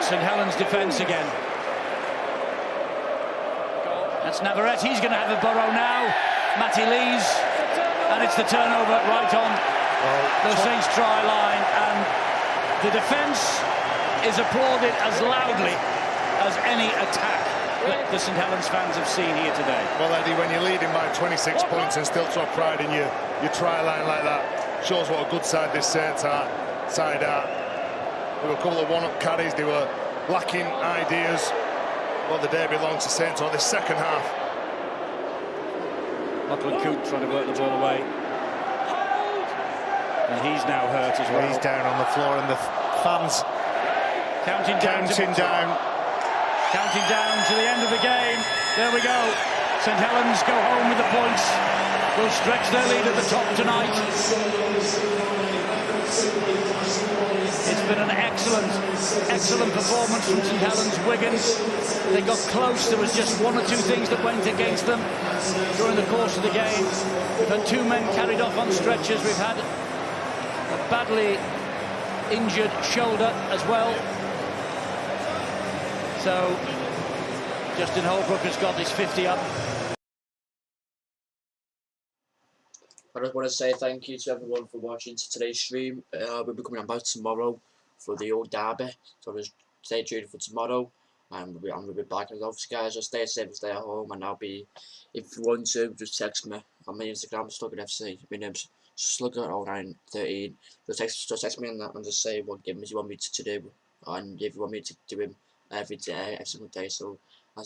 St Helens defence again. That's Navarrete. He's going to have a burrow now. Matty Lees. And it's the turnover right on the Saints try line. And the defence is applauded as loudly as any attack that the St Helens fans have seen here today. Well, Eddie, when you're leading by 26 points and still to have pride in your try line like that, shows what a good side this Saints are. There were a couple of one-up carries, they were lacking ideas. Well, the day belongs to Saints, or the second half. Lachlan Coote trying to work the ball away. And he's now hurt as well. He's down on the floor, and the fans counting down to the end of the game. There we go. St Helens go home with the points. Will stretch their lead at the top tonight. It's been an excellent performance from St Helens. Wigan, they got close. There was just one or two things that went against them during the course of the game. We've had two men carried off on stretchers. We've had a badly injured shoulder as well. So Justin Holbrook has got his 50 up. I just want to say thank you to everyone for watching today's stream. We'll be coming on back tomorrow for the old derby, so just stay tuned for tomorrow, and we'll be back. And obviously, guys, just stay safe and stay at home. And if you want to, just text me on my Instagram, SluggerFC. My name's Slugger0913. Just text me on that and say what games you want me to do, and if you want me to do him every day, every single day. So